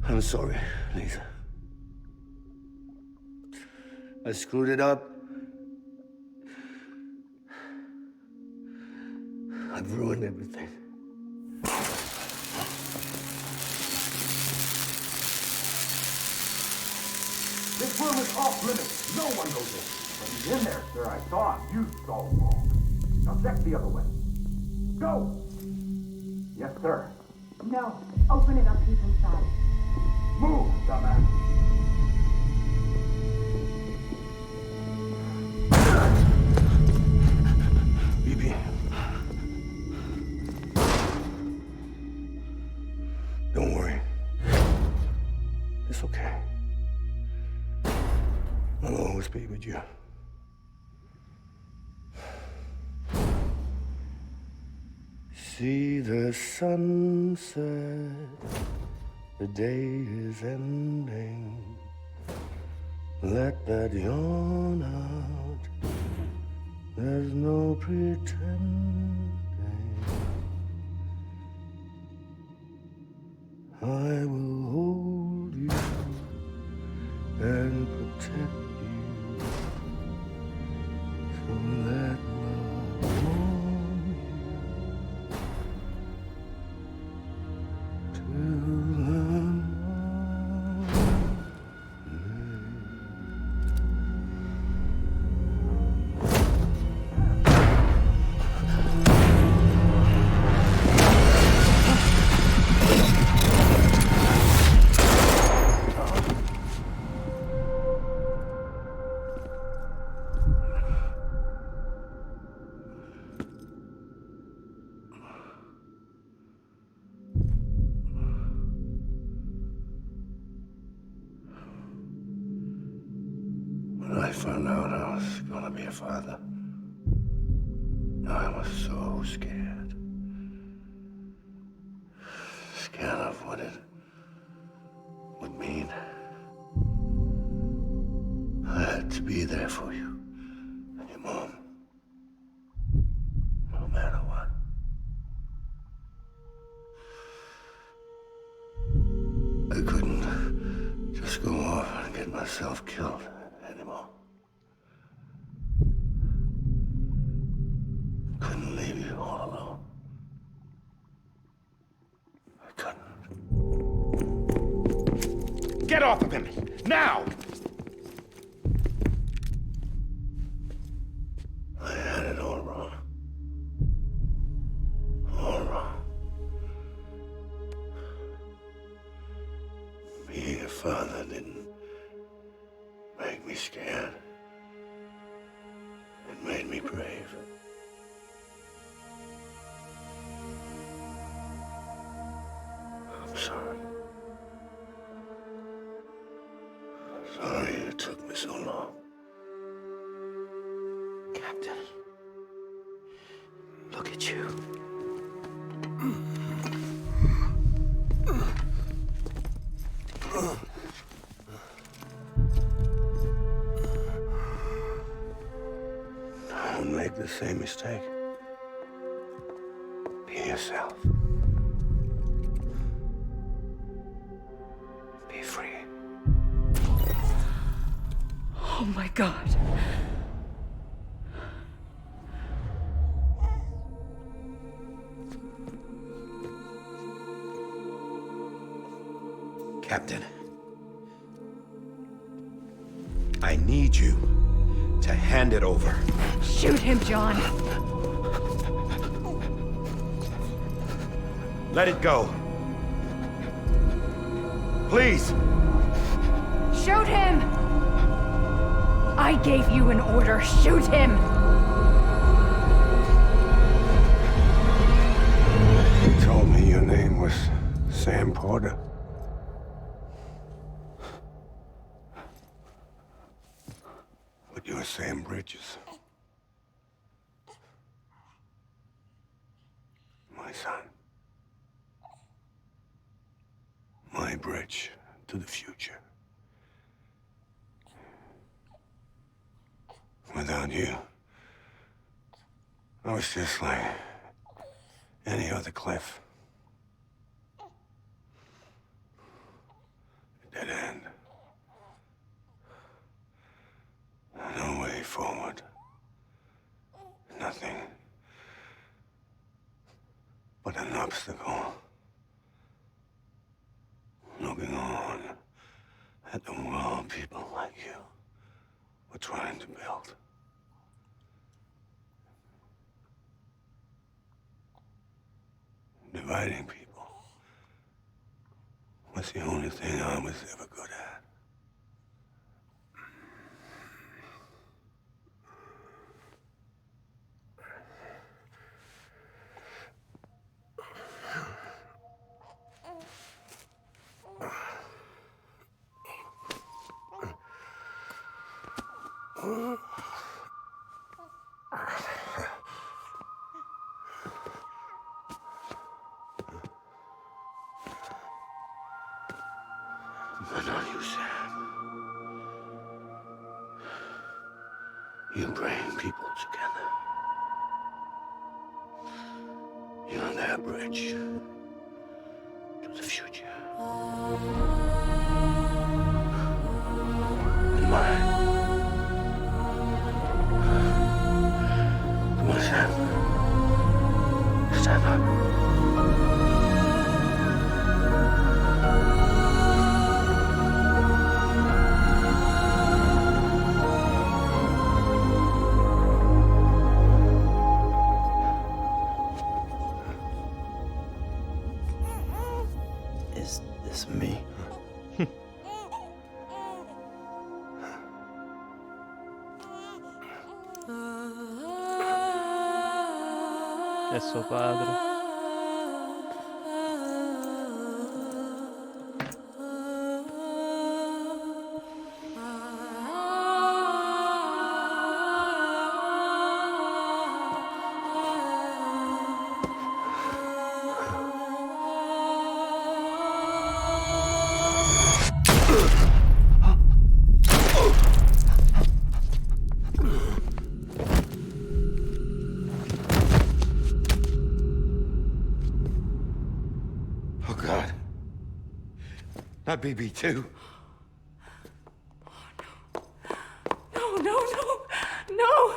I'm sorry, Lisa. I screwed it up. I've ruined everything. This room is off limits. No one goes in. But he's in there, sir. I saw him. You saw him wrong. Now check the other way. Go! Yes, sir. No. Open it up. He's inside. Move, dumbass. BB. Don't worry. It's okay. I'll always be with you. See the sunset, the day is ending. Let that yawn out, there's no pretending. I will hold you and protect you, so let love warm you. was gonna be a father. I was so scared. Scared of what it would mean. I had to be there for you and your mom. No matter what. I couldn't just go off and get myself killed anymore. Couldn't leave you all alone. I couldn't. Get off of him! Now! I had it all wrong. All wrong. Being a father didn't make me scared. It made me brave. I'm sorry. Sorry it took me so long. Captain, look at you. Don't make the same mistake. Be yourself. Be free. Oh my God. Captain, I need you to hand it over. Shoot him, John. Let it go. Please. Shoot him! I gave you an order. Shoot him! You told me your name was Sam Porter. But you're Sam Bridges. My son. My bridge to the future. Without you, I was just like any other Cliff. A dead end. No way forward. Nothing but an obstacle. Looking on at the world people like you were trying to build. Dividing people was the only thing I was ever good at. But not you, Sam. You bring people together. You're their bridge to the future. And mine. Come on, Sam. Stand up. Is this me? È suo padre. God. Not BB2. No, no, no, no!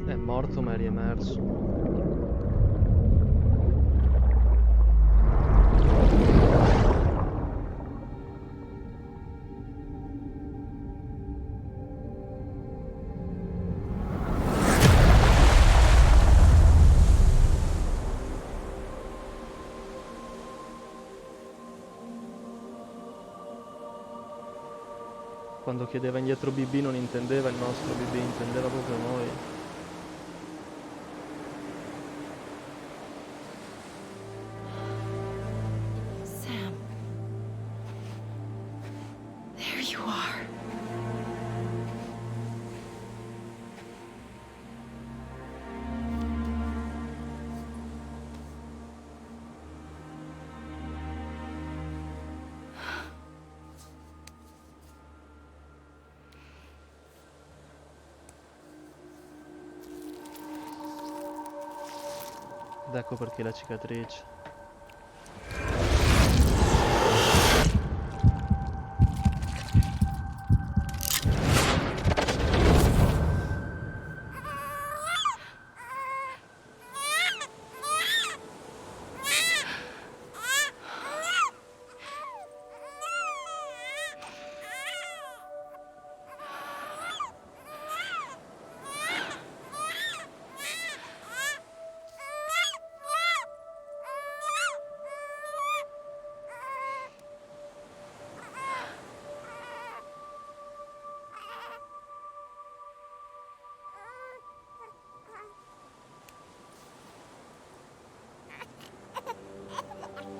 È morto ma è riemerso. Quando chiedeva indietro BB non intendeva il nostro BB, intendeva proprio noi. Sam. There you are. Ed ecco perché la cicatrice.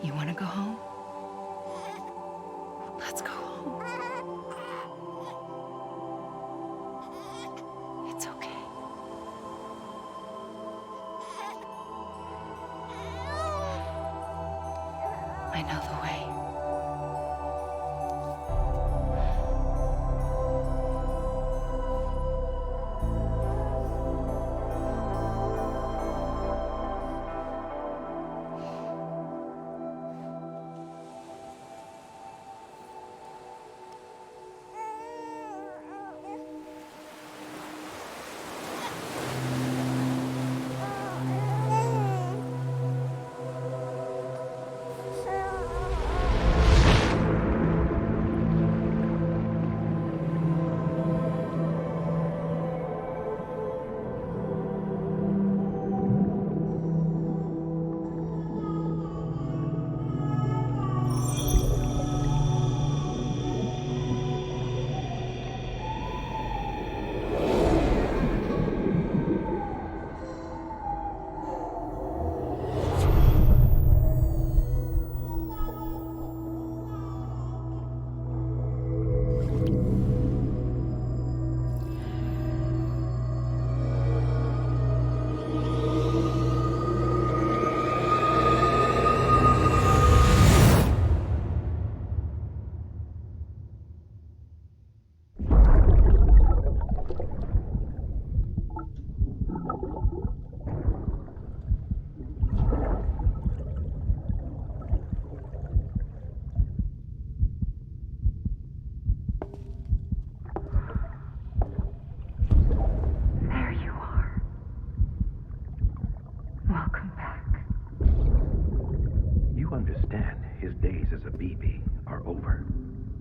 You want to go home? Let's go home. It's okay. I know the way.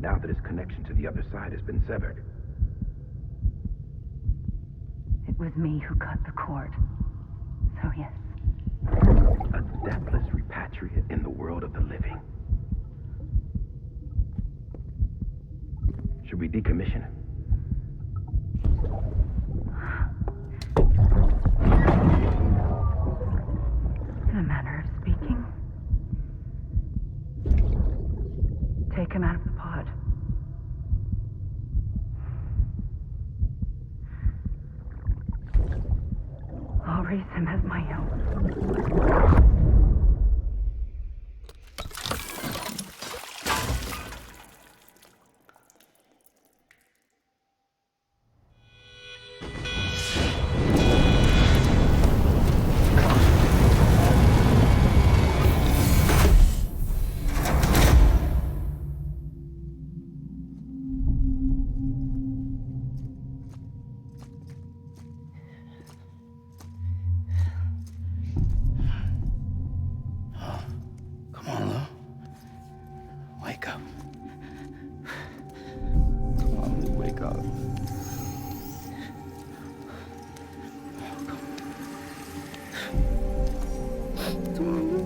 now that his connection to the other side has been severed. It was me who cut the cord. So yes. A deathless repatriate in the world of the living. Should we decommission him? him out of the pod. I'll raise him as my own. Come on, Lou. Wake up. Come on, Lou, wake up. Come on, Lou.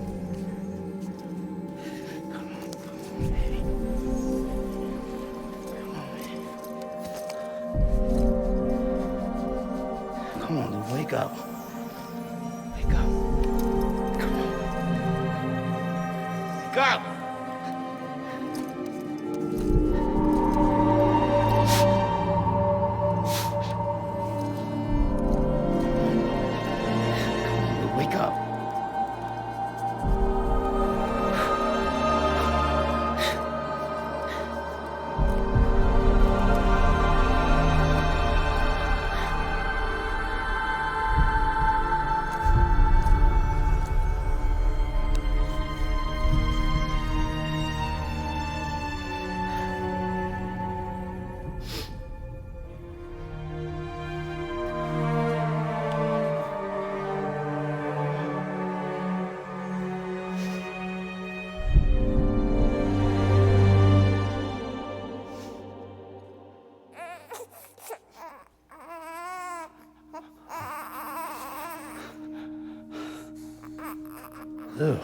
Come on, Lou, wake up. Wake up. Come on. Wake up! Wake up. Lou.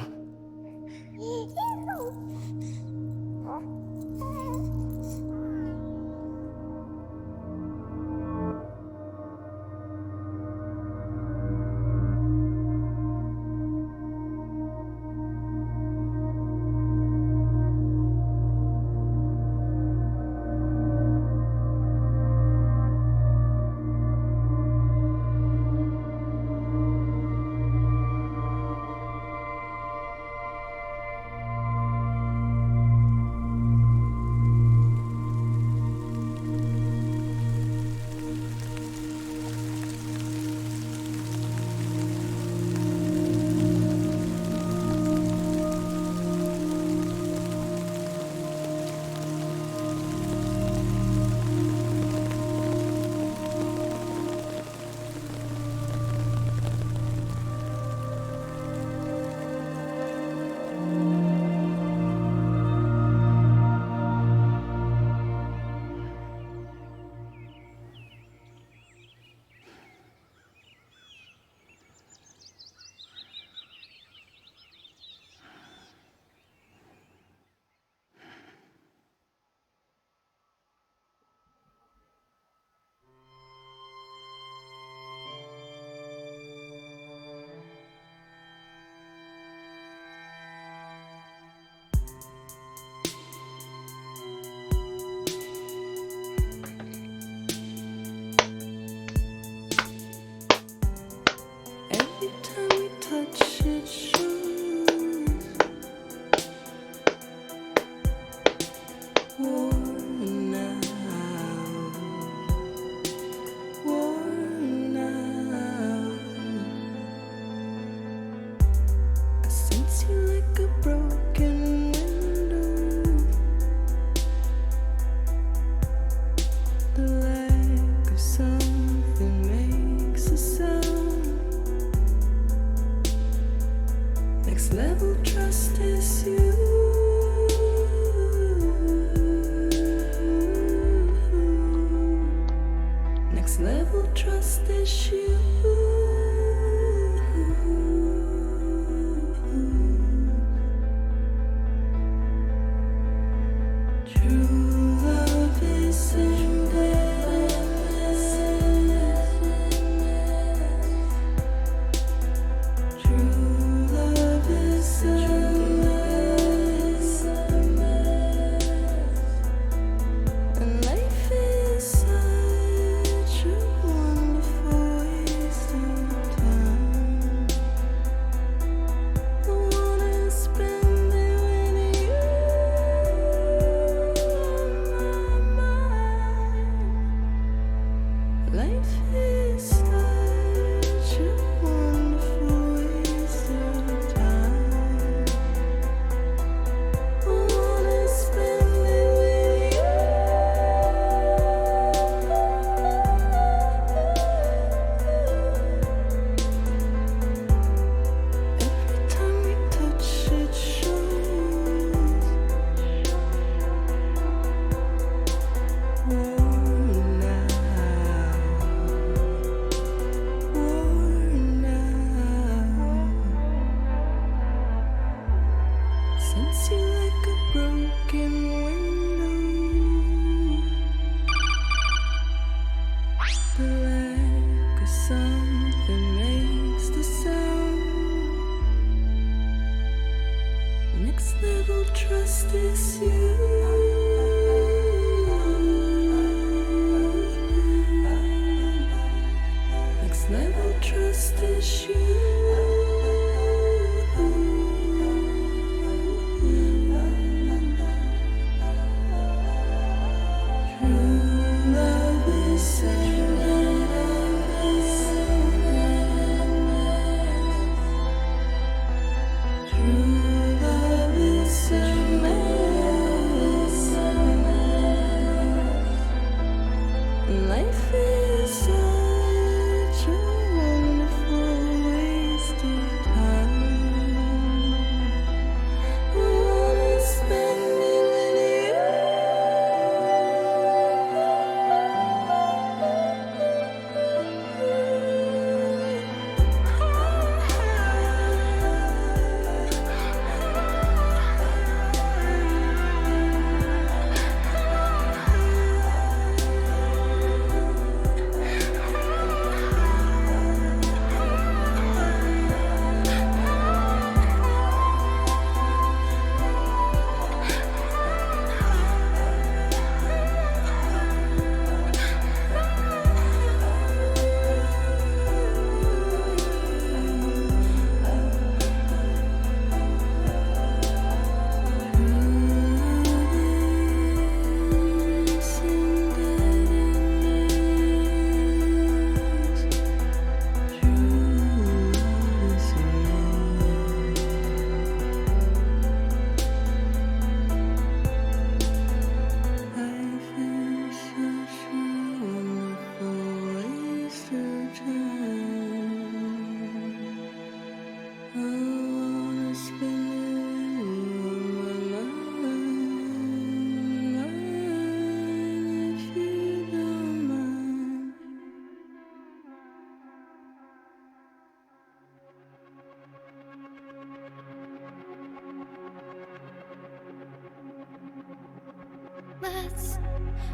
Let's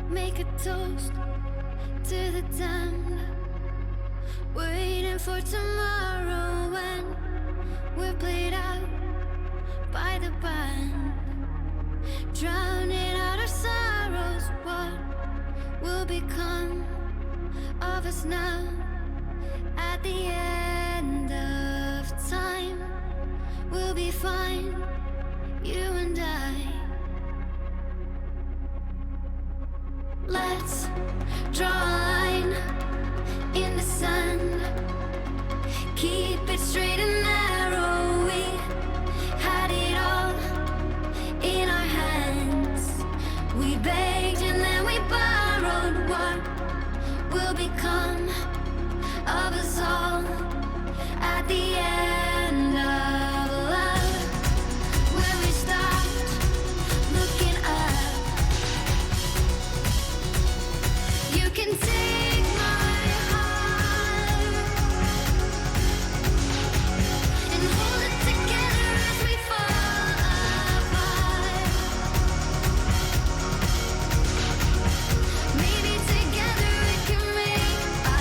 make a toast to the damned, waiting for tomorrow when we're played out by the band, drowning out our sorrows. What will become of us now at the end of time? We'll be fine, you and I. Let's draw a line in the sand, keep it straight and narrow. We had it all in our hands. We begged and then we borrowed. What will become of us all at the end of love? When we stopped looking up, you can take my heart and hold it together as we fall apart. Maybe together we can make a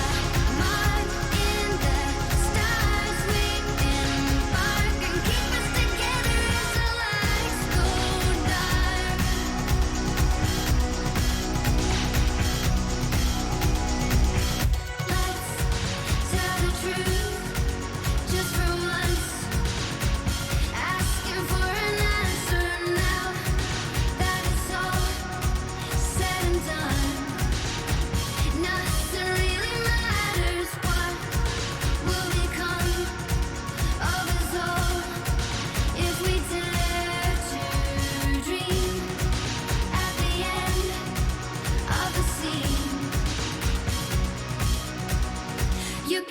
mark in the stars. We embark and keep us together as the lights go dark.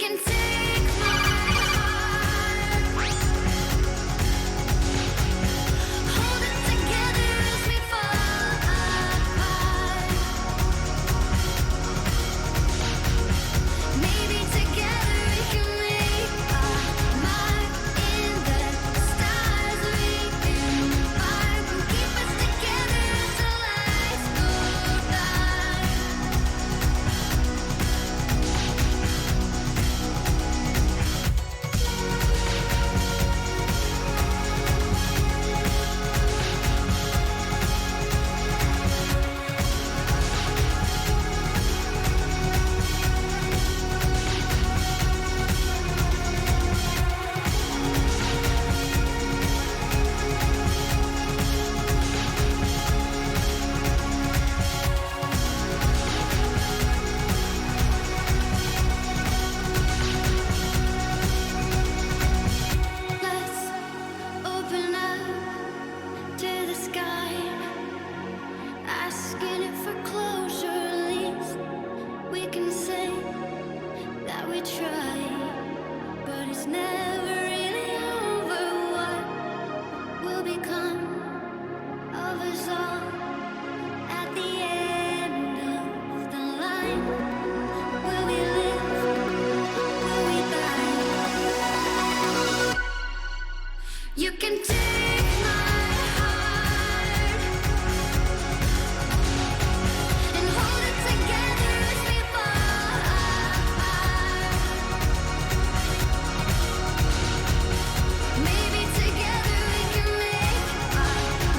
can take my heart, hold it together as we fall apart. Maybe together we can make a mark in the stars. We embark and keep us together as the lights go dark. Let's open up to the sky, asking it for closure. At least we can say that we tried, but it's never really over. What will become of us all at the end of the line? Will we live? Will we die? You can take my heart and hold it together as we fall apart. Maybe together we can make a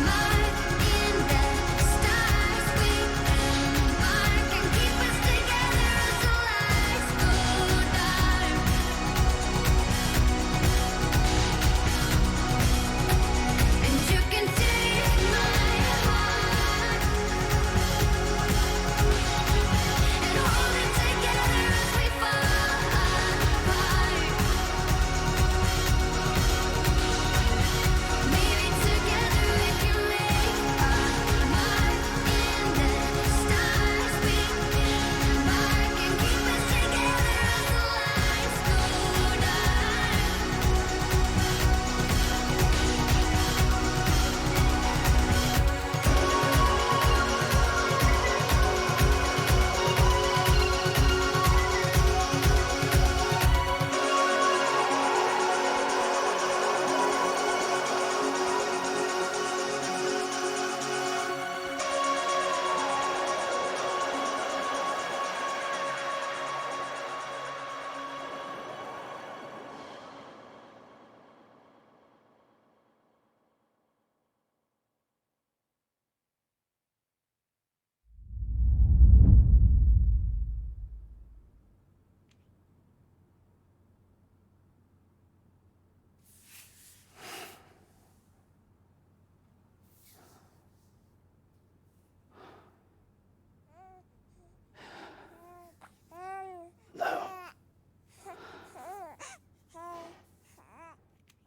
mark in the stars. We embark and keep us together as the lights go dark. And you can take my heart and hold it together as we fall apart. Maybe together we can make a mark in the stars. We embark and keep us together as the lights go dark.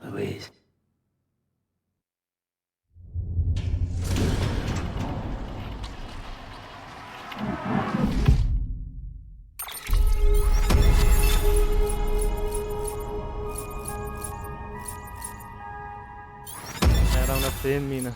Louise. Era una femmina.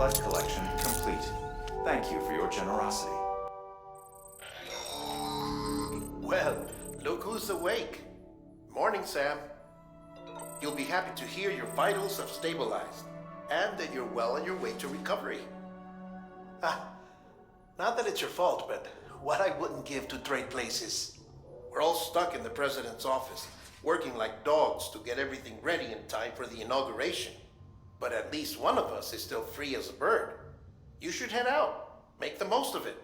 blood collection complete. Thank you for your generosity. Well, look who's awake. Morning, Sam. You'll be happy to hear your vitals have stabilized, and that you're well on your way to recovery. Not that it's your fault, but what I wouldn't give to trade places. We're all stuck in the president's office, working like dogs to get everything ready in time for the inauguration. But at least one of us is still free as a bird. You should head out. Make the most of it.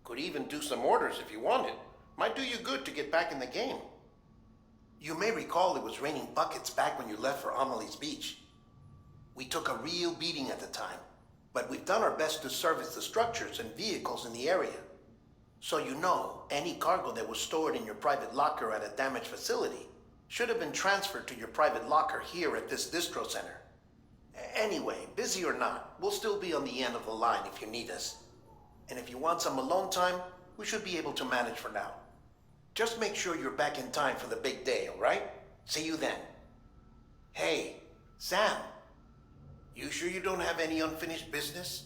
Could even do some orders if you wanted. Might do you good to get back in the game. You may recall it was raining buckets back when you left for Amelie's Beach. We took a real beating at the time, but we've done our best to service the structures and vehicles in the area. So you know, any cargo that was stored in your private locker at a damaged facility should have been transferred to your private locker here at this distro center. Anyway, busy or not, we'll still be on the end of the line if you need us. And if you want some alone time, we should be able to manage for now. Just make sure you're back in time for the big day, all right? See you then. Hey, Sam, you sure you don't have any unfinished business?